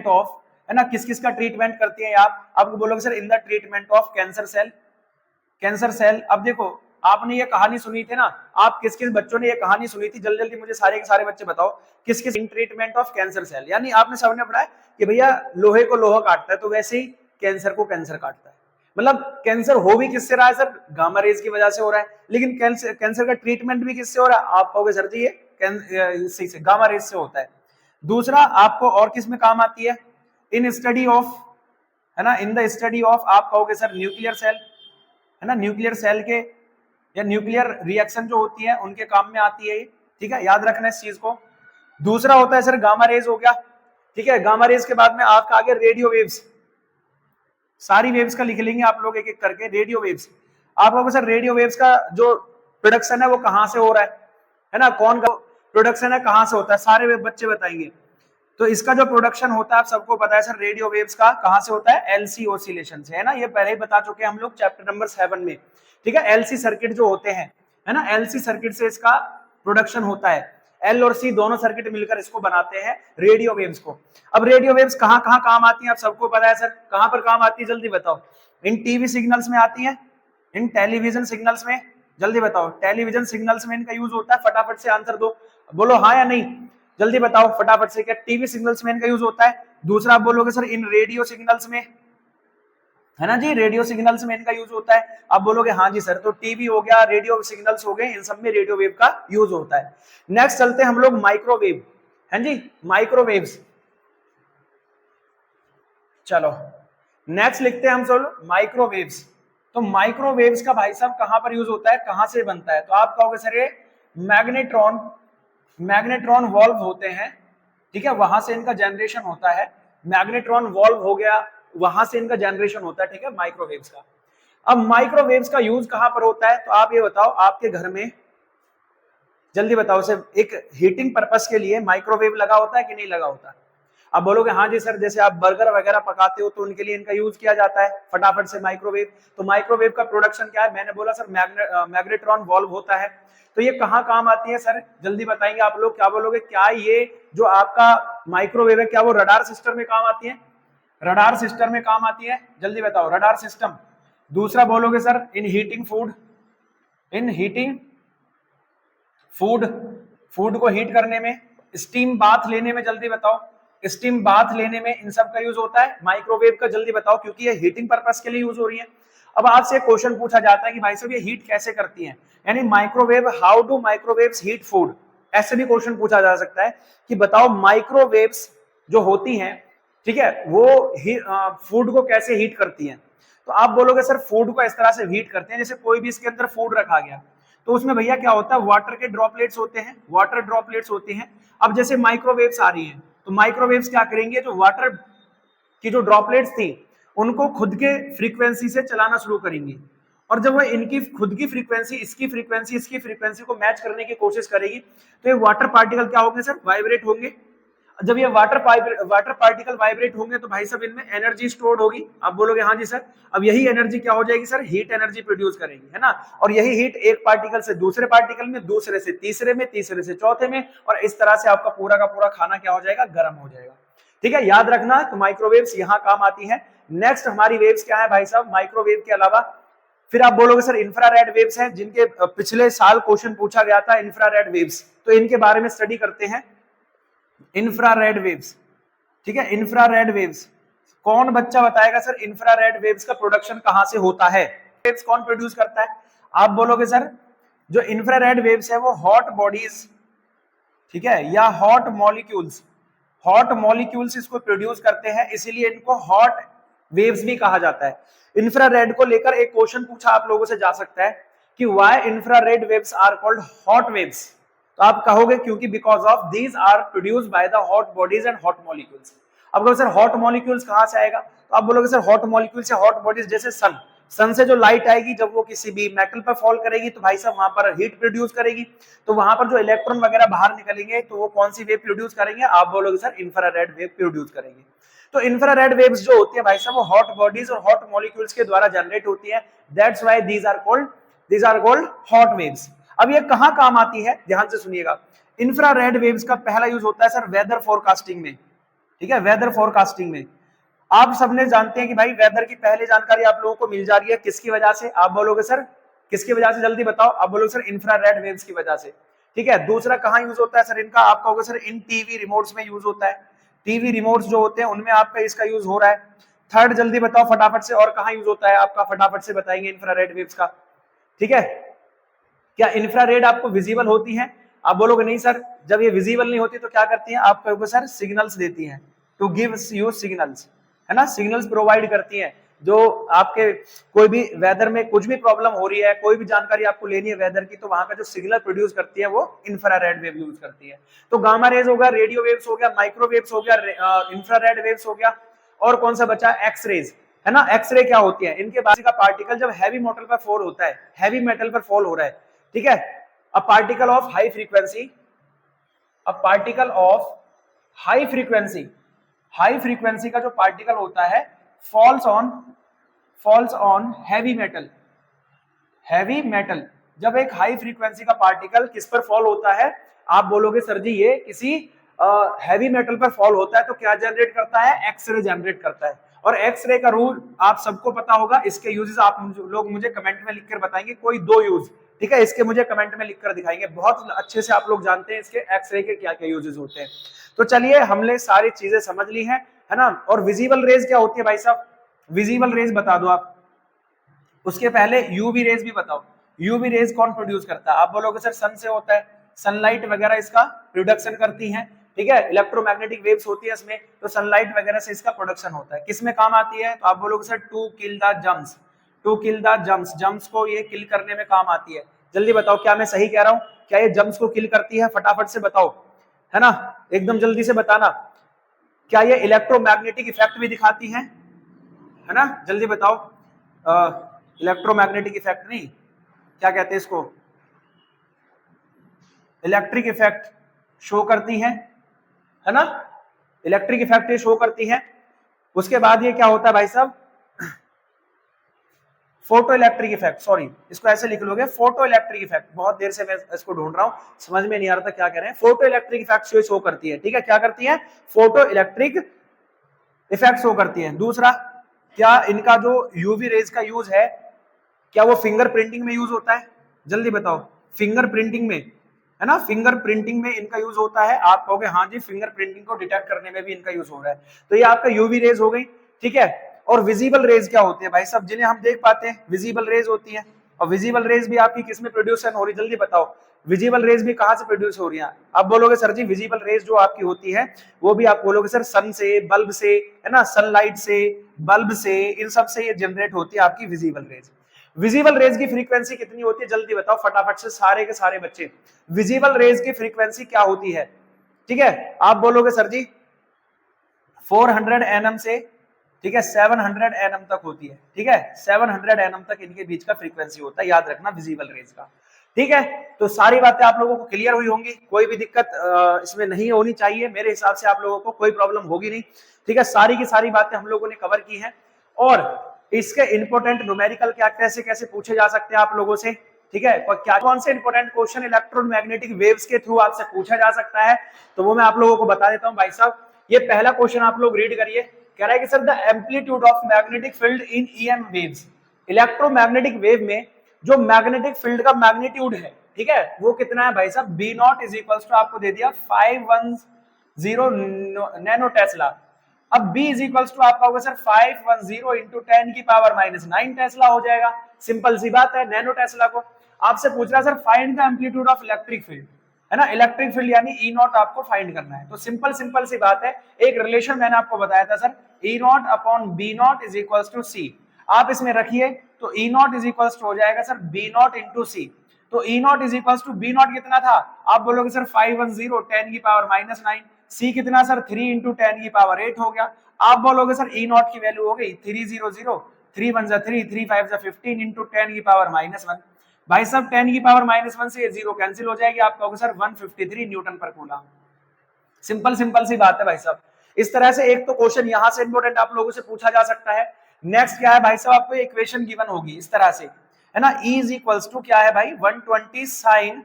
of, है ना, किस किस का ट्रीटमेंट करती है आप? आपको बोलोगे sir in the treatment of cancer cell, cancer cell. अब देखो आपने ये कहानी सुनी थी ना, आप किस किस बच्चों ने ये कहानी सुनी थी? जल्दी जल्दी मुझे सारे के सारे बच्चे बताओ किस किस in treatment of cancer cell. यानी आपने सबने पढ़ा है कि भैया लोहे को लोहा काटता है तो वैसे ही कैंसर को कैंसर काटता है। मतलब कैंसर हो भी किससे रहा है सर? गामा रेज की वजह से हो रहा है। लेकिन कैंसर का ट्रीटमेंट भी किससे हो रहा है? आप कहोगे सर जी ये गामा रेज से होता है। दूसरा आपको और किस में काम आती है? इन स्टडी ऑफ, है ना, इन द स्टडी ऑफ, आप कहोगे सर न्यूक्लियर सेल, है ना, न्यूक्लियर सेल के या न्यूक्लियर रिएक्शन जो होती है उनके काम में आती है ये। ठीक है, याद रखना इस चीज को। दूसरा होता है सर गामा रेज हो गया। ठीक है, गामा रेज के बाद में आपका आगे रेडियो वेव्स, सारी वेव्स का लिख लेंगे आप लोग एक एक करके। रेडियो वेव्स, आप कहोगे सर रेडियो वेव्स का जो प्रोडक्शन है वो कहां से हो रहा है ना, कौन का प्रोडक्शन है, कहां से होता है? सारे बच्चे बताएंगे। तो इसका जो प्रोडक्शन होता है आप सबको पता है सर रेडियो वेव्स का कहां से होता है? एलसी ऑसिलेशन से, है ना। ये पहले ही बता चुके हैं हम लोग चैप्टर नंबर 7 में। ठीक है, एलसी सर्किट जो होते हैं, है ना, एलसी सर्किट से इसका प्रोडक्शन होता है। एल और सी दोनों सर्किट मिलकर इसको बनाते हैं रेडियो वेव्स को। अब रेडियो वेव्स कहां कहां काम आती हैं आप सबको पता है सर? कहां पर काम आती है जल्दी बताओ? इन टीवी सिग्नल्स में आती है, इन टेलीविजन सिग्नल्स में, जल्दी बताओ। टेलीविजन सिग्नल्स में इनका यूज होता है, फटाफट से आंसर दो, बोलो हाँ या नहीं, जल्दी बताओ फटाफट से। क्या टीवी सिग्नल्स में इनका यूज होता है? दूसरा आप बोलोगे सर इन रेडियो सिग्नल्स में, है ना जी, रेडियो सिग्नल्स में इनका यूज होता है। आप बोलोगे हाँ जी सर। तो टीवी हो गया, रेडियो सिग्नल्स हो गए, इन सब में रेडियो वेव का यूज होता है। नेक्स्ट चलते हैं हम लोग माइक्रोवेव, है जी, माइक्रोवेव्स। चलो नेक्स्ट लिखते हैं हम सब माइक्रोवेव्स। तो माइक्रोवेव्स का भाई साहब कहां पर यूज होता है, कहां से बनता है? तो आप कहोगे सर ये मैग्नेट्रॉन वॉल्व होते हैं, ठीक है, वहां से इनका जनरेशन होता है। मैग्नेट्रॉन वॉल्व हो गया, वहां से इनका जनरेशन होता है, ठीक है, माइक्रोवेव्स का। अब माइक्रोवेव्स का यूज कहां पर होता है? तो आप ये बताओ, आपके घर में जल्दी बताओ, सिर्फ एक हीटिंग पर्पस के लिए माइक्रोवेव लगा होता है कि नहीं लगा होता? आप बोलोगे हाँ जी सर, जैसे आप बर्गर वगैरह पकाते हो तो उनके लिए इनका यूज किया जाता है फटाफट से माइक्रोवेव। तो माइक्रोवेव का प्रोडक्शन क्या है? मैंने बोला सर मैग्नेट्रॉन वॉल्व होता है। तो ये कहाँ काम आती है सर? जल्दी बताएंगे आप लोग, क्या बोलोगे? क्या ये जो आपका माइक्रोवेव है क्या वो रडार सिस्टम में काम आती है? रडार सिस्टम में काम आती है, जल्दी बताओ, रडार सिस्टम। दूसरा बोलोगे सर इन हीटिंग फूड, इन हीटिंग फूड, फूड को हीट करने में, स्टीम बाथ लेने में, जल्दी बताओ, स्टीम बाथ लेने में इन सब का यूज होता है माइक्रोवेव का, जल्दी बताओ, क्योंकि ये हीटिंग पर्पस के लिए यूज हो रही है। अब आपसे क्वेश्चन पूछा जाता है कि भाई साहब ये हीट कैसे करती हैं, यानी microwave, how do microwaves heat food, ऐसे भी क्वेश्चन पूछा जा सकता है कि बताओ माइक्रोवेव्स जो होती हैं, ठीक है, वो फूड को कैसे हीट करती हैं। तो आप बोलोगे सर फूड को इस तरह से हीट करते हैं, जैसे कोई भी इसके अंदर फूड रखा गया तो उसमें भैया क्या होता है, वाटर के ड्रॉपलेट्स होते हैं, वाटर ड्रॉपलेट्स होते हैं। अब जैसे माइक्रोवेव्स आ रही हैं तो माइक्रोवेव्स क्या करेंगे, जो वाटर की जो ड्रॉपलेट्स थी उनको खुद के फ्रीक्वेंसी से चलाना शुरू करेंगी और जब वो इनकी खुद की फ्रीक्वेंसी, इसकी फ्रीक्वेंसी, इसकी फ्रीक्वेंसी को मैच करने की कोशिश करेगी तो ये वाटर पार्टिकल क्या होंगे सर, वाइब्रेट होंगे। जब ये वाटर पार्टिकल वाइब्रेट होंगे तो भाई साहब इनमें एनर्जी स्टोर्ड होगी। आप बोलोगे हाँ जी सर, अब यही एनर्जी क्या हो जाएगी सर, हीट एनर्जी प्रोड्यूस करेगी, है ना। और यही हीट एक पार्टिकल से दूसरे पार्टिकल में, दूसरे से तीसरे में, तीसरे से चौथे में, और इस तरह से आपका पूरा का पूरा खाना क्या हो जाएगा, गर्म हो जाएगा। ठीक है, याद रखना। तो माइक्रोवेव्स यहाँ काम आती है। नेक्स्ट हमारी वेव्स क्या है भाई साहब, माइक्रोवेव के अलावा फिर आप बोलोगे सर इंफ्रारेड वेव्स हैं, जिनके पिछले साल क्वेश्चन पूछा गया था, इंफ्रारेड वेव्स, तो इनके बारे में स्टडी करते हैं। इंफ्रारेड वेव्स, ठीक है, इंफ्रारेड वेव्स कौन बच्चा बताएगा सर, इंफ्रारेड वेव्स का प्रोडक्शन कहां से होता है, वेव्स कौन प्रोड्यूस करता है। आप बोलोगे सर जो इंफ्रारेड वेव्स है वो हॉट बॉडीज, ठीक है, या हॉट मॉलिक्यूल्स इसको प्रोड्यूस करते हैं, इसीलिए इनको हॉट वेव्स भी कहा जाता है। इंफ्रारेड को लेकर एक क्वेश्चन पूछा आप लोगों से जा सकता है कि why infrared waves are called hot waves, तो आप कहोगे क्योंकि because of these are produced by the hot bodies and hot molecules. अब बोलोगे सर हॉट मॉलिक्यूल्स कहां से आएगा, तो आप बोलोगे सर हॉट मॉलिक्यूल्स या हॉट बॉडीज जैसे सन से जो लाइट आएगी जब वो किसी भी मेटल पर फॉल करेगी तो भाई साहब वहां पर हीट प्रोड्यूस करेगी, तो वहां पर जो इलेक्ट्रॉन वगैरह बाहर निकलेंगे तो वो कौन सी वेव प्रोड्यूस करेंगे, आप बोलोगे सर इंफ्रारेड वेव प्रोड्यूस करेंगे। तो इंफ्रारेड वेव्स जो होती है भाई साहब वो हॉट बॉडीज और हॉट मॉलिक्यूल्स के द्वारा जनरेट होती है, that's why these are called hot waves. अब ये कहां काम आती है, ध्यान से सुनिएगा। इंफ्रारेड वेव्स का पहला यूज होता है सर वेदर फोरकास्टिंग में, ठीक है, वेदर फोरकास्टिंग में। आप सबने जानते हैं कि भाई वेदर की पहली जानकारी आप लोगों को मिल जा रही है किसकी वजह से, आप बोलोगे सर किसकी वजह से, जल्दी बताओ, आप बोलोगे सर इंफ्रारेड वेव्स की वजह से, ठीक है। दूसरा कहां यूज होता है सर इनका, आपका होगा सर इन टीवी रिमोट्स में यूज होता है, टीवी रिमोट्स जो होते हैं उनमें आपका इसका यूज हो रहा है। थर्ड जल्दी बताओ फटाफट से, और कहां यूज होता है आपका, फटाफट से बताएंगे इंफ्रारेड वेव्स का, ठीक है। क्या इंफ्रारेड आपको विजिबल होती है, आप बोलोगे नहीं सर, जब ये विजिबल नहीं होती तो क्या करती हैं, आप कहोगे सर सिग्नल्स देती हैं, टू गिव यू सिग्नल्स, है ना, सिग्नल्स प्रोवाइड करती हैं। जो आपके कोई भी वेदर में कुछ भी प्रॉब्लम हो रही है, कोई भी जानकारी आपको लेनी है वेदर की, तो वहां का जो सिग्नल प्रोड्यूस करती है वो इंफ्रारेड वेव यूज करती है। तो गामा रेज हो गया, रेडियो वेव्स हो गया, माइक्रोवेव्स हो गया, इंफ्रारेड वेव्स हो गया, और कौन सा बचा, एक्स रेज, है ना। एक्सरे क्या होती है, इनके बाद का पार्टिकल जब हैवी मेटल पर फॉल होता है, हैवी मेटल पर फॉल हो रहा है, ठीक है, a particle of high frequency, a particle of high frequency, high frequency का जो पार्टिकल होता है falls on heavy metal, heavy metal. जब एक हाई फ्रीक्वेंसी का पार्टिकल किस पर फॉल होता है, आप बोलोगे सर जी ये किसी हैवी मेटल पर फॉल होता है तो क्या जनरेट करता है, एक्सरे जनरेट करता है। और एक्सरे का रूल आप सबको पता होगा, इसके यूजेस आप लोग मुझे कमेंट में लिखकर बताएंगे, कोई दो यूज, ठीक है, इसके मुझे कमेंट में लिखकर दिखाएंगे, बहुत अच्छे से आप लोग जानते हैं इसके एक्सरे के क्या क्या यूजेस होते हैं। तो चलिए हमने सारी चीजें समझ ली हैं, है ना। और विजिबल रेज क्या होती है भाई साहब, विजिबल रेज बता दो आप, उसके पहले यूवी रेज भी बताओ, यूवी रेज कौन प्रोड्यूस करता है, आप बोलोगे सर सन से होता है, सनलाइट वगैरह इसका प्रोडक्शन करती है, ठीक है, इलेक्ट्रोमैग्नेटिक वेव्स होती है इसमें, तो सनलाइट वगैरह से इसका प्रोडक्शन होता है। किस में काम आती है, तो आप बोलोगे sir to kill the germs, to kill the germs, germs को ये किल करने में काम आती है। जल्दी बताओ क्या मैं सही कह रहा हूं, क्या ये जम्स को किल करती है, फटाफट से बताओ, है ना, एकदम जल्दी से बताना। क्या ये इलेक्ट्रोमैग्नेटिक इफेक्ट भी दिखाती है ना, जल्दी बताओ। इलेक्ट्रोमैग्नेटिक इफेक्ट नहीं, क्या कहते हैं इसको, इलेक्ट्रिक इफेक्ट शो करती है ना, इलेक्ट्रिक इफेक्ट ये शो करती है। उसके बाद ये क्या होता है भाई साहब, फोटो इलेक्ट्रिक इफेक्ट, सॉरी इसको ऐसे लिख लोगे फोटो इलेक्ट्रिक इफेक्ट, बहुत देर से मैं इसको ढूंढ रहा हूं, समझ में नहीं आ रहा था क्या कह रहे हैं। फोटो इलेक्ट्रिक इफेक्ट शो करती है, ठीक है, क्या करती है, फोटो इलेक्ट्रिक इफेक्ट शो करती है। दूसरा, क्या इनका जो यूवी रेज का यूज है, क्या वो फिंगर प्रिंटिंग में यूज होता है, जल्दी बताओ, फिंगर प्रिंटिंग में, है ना, फिंगर प्रिंटिंग में इनका यूज होता है, आप कहोगे हाँ जी फिंगर प्रिंटिंग को डिटेक्ट करने में भी इनका यूज हो रहा है। तो ये आपका यूवी रेज हो गई, ठीक है। और विजिबल रेज क्या होती है भाई साहब, जिन्हें हम देख पाते हैं, विजिबल रेज होती है। और विजिबल रेज भी आपकी किसमें प्रोड्यूस हो रही, जल्दी बताओ, विजिबल रेज भी कहां से प्रोड्यूस हो रही है, आप बोलोगे सर जी विजिबल रेज जो आपकी होती है वो भी आप बोलोगे सर सन से, बल्ब से, है ना, सनलाइट से, बल्ब से, इन सब से ये जनरेट होती है आपकी विजिबल रेज। विजिबल रेज की फ्रीक्वेंसी कितनी होती है, जल्दी बताओ फटाफट से सारे के सारे बच्चे, विजिबल रेज की फ्रीक्वेंसी क्या होती है, ठीक है, आप बोलोगे सर जी 400 nm से, ठीक है, 700 nm तक होती है, ठीक है, 700 nm तक इनके बीच का फ्रीक्वेंसी होता है, याद रखना विजिबल रेज का, ठीक है। तो सारी बातें आप लोगों को क्लियर हुई होंगी, कोई भी दिक्कत इसमें नहीं होनी चाहिए, मेरे हिसाब से आप लोगों को कोई प्रॉब्लम होगी नहीं, ठीक है। सारी की सारी बातें हम लोगों ने कवर की हैं, और इसके इंपोर्टेंट न्यूमेरिकल क्या कैसे कैसे पूछे जा सकते हैं आप लोगों से, ठीक है। क्या कौन से इंपोर्टेंट क्वेश्चन इलेक्ट्रोमैग्नेटिक वेव्स के थ्रू आपसे पूछा जा सकता है, तो वो मैं आप लोगों को बता देता हूं भाई साहब। ये पहला क्वेश्चन आप लोग रीड करिए, कह रहा है कि sir the amplitude of magnetic field in EM waves, electromagnetic wave में जो मैग्नेटिक फील्ड का मैग्नीट्यूड है, ठीक है, वो कितना है भाई साहब, B naught is equal to आपको दे दिया 510 नैनो टेस्ला। अब b इज इक्वल टू आपका होगा सर 510 इंटू 10 की पावर -9 टेस्ला हो जाएगा, सिंपल सी बात है। नैनो टेस्ला को आपसे पूछ रहा है sir find the amplitude of electric field, है ना, इलेक्ट्रिक फील्ड यानी ई नॉट आपको फाइंड करना है। तो सिंपल सी बात है, एक रिलेशन मैंने आपको बताया था sir, E naught upon B naught is equal to C, आप इसमें रखिए तो E naught is equal to हो जाएगा sir B naught into C. तो E naught is equal to B naught कितना था, आप बोलोगे सर 510 10 की पावर -9, सी कितना सर 3 इंटू 10 की पावर 8 हो गया। आप बोलोगे सर ई नॉट की वैल्यू हो गई 300, 3 1 3, 3 5 15 इंटू 10 की पावर -1। भाई साहब 10 की पावर -1 से ये जीरो कैंसिल हो जाएगी, आप कहोगे सर 153 न्यूटन पर कूलम। सिंपल सी बात है भाई साहब। इस तरह से एक तो क्वेश्चन यहां से इंपॉर्टेंट आप लोगों से पूछा जा सकता है। नेक्स्ट क्या है भाई साहब, आपको इक्वेशन गिवन होगी इस तरह से, है ना, E इज इक्वल्स टू क्या है भाई 120 साइन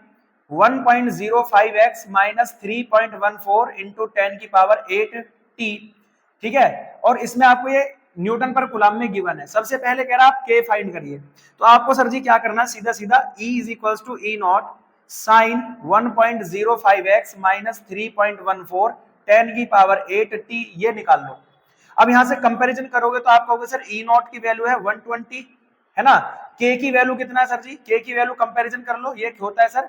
1.05x माइनस 3.14 इंटू 10 की पावर 8t, ठीक है। और इसमें आपको ये न्यूटन पर कूलम में गिवन है। सबसे पहले कह रहा है आप k फाइंड करिए, तो आपको सर जी क्या करना है, सीधा सीधा E is equals to E naught sine 1.05x minus 3.14 10 की पावर 8t ये निकाल लो। अब यहां से कंपैरिजन करोगे तो आप कहोगे सर E नॉट की वैल्यू है 120, है ना, k की वैल्यू कितना है सर जी, k की वैल्यू कंपैरिजन कर लो, ये होता है सर,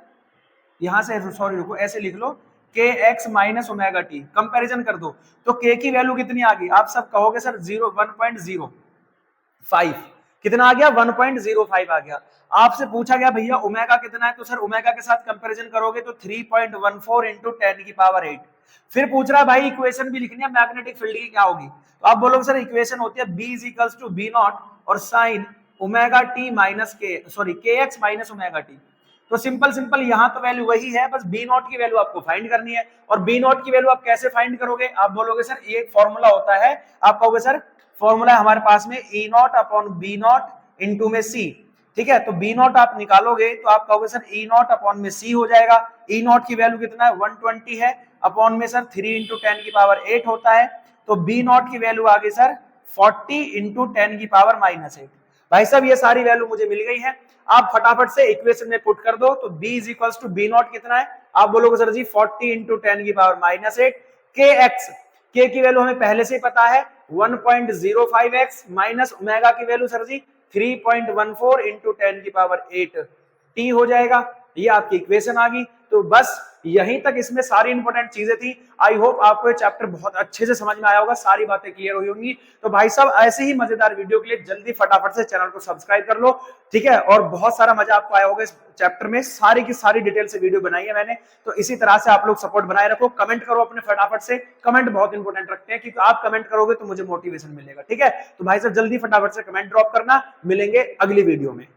यहां से सॉरी रुको ऐसे लिख लो kx minus omega T, comparison कर दो तो k की वैल्यू कितनी आ गई, आप सब कहोगे सर 1.05, कितना आ गया 1.05 आ गया। आपसे पूछा गया भैया ओमेगा कितना है, तो सर ओमेगा के साथ कंपैरिजन करोगे तो 3.14 इंटू 10 की पावर 8। फिर पूछ रहा है भाई इक्वेशन भी लिखनी है मैग्नेटिक फील्ड की, क्या होगी, तो आप बोलोगे सर इक्वेशन होती है b is equals to b naught और sine omega t minus k sorry kx minus omega t. तो सिंपल यहां तो वैल्यू वही है, बस b नॉट की वैल्यू आपको फाइंड करनी है। और b नॉट की वैल्यू आप कैसे फाइंड करोगे, आप बोलोगे सर ये फॉर्मूला होता है, आप कहोगे सर फॉर्मूला हमारे पास में e not upon b not into में c, ठीक है। तो b नॉट आप निकालोगे तो आप कहोगे सर e नॉट अपॉन में c हो जाएगा। e नॉट की वैल्यू कितना है 120 है, अपॉन में सर 3 इंटू 10 की पावर 8 होता है, तो b नॉट की वैल्यू आ गई सर 40 इंटू 10 की पावर -8। भाई साहब ये सारी वैल्यू मुझे मिल गई है, आप फटाफट से इक्वेशन में पुट कर दो। तो b is equals to b naught कितना है, आप बोलोगे सर जी 40 इंटू 10 की पावर -8, kx, k की वैल्यू हमें पहले से ही पता है 1.05x माइनस ओमेगा की वैल्यू सर जी 3.14 इंटू 10 की पावर 8 t हो जाएगा। ये आपकी इक्वेशन आ गई। तो बस यहीं तक इसमें सारी इंपॉर्टेंट चीजें थी। आई होप आपको ये चैप्टर बहुत अच्छे से समझ में आया होगा, सारी बातें क्लियर हुई होंगी। तो भाई साहब ऐसे ही मजेदार वीडियो के लिए जल्दी फटाफट से चैनल को सब्सक्राइब कर लो, ठीक है। और बहुत सारा मजा आपको आया होगा इस चैप्टर में, सारी की सारी डिटेल से वीडियो बनाई है मैंने। तो इसी तरह से आप लोग सपोर्ट बनाए रखो, कमेंट करो अपने फटाफट से, कमेंट बहुत इंपॉर्टेंट रखते हैं, क्योंकि आप कमेंट करोगे तो मुझे मोटिवेशन मिलेगा, ठीक है। तो भाई साहब जल्दी फटाफट से कमेंट ड्रॉप करना, मिलेंगे अगली वीडियो में।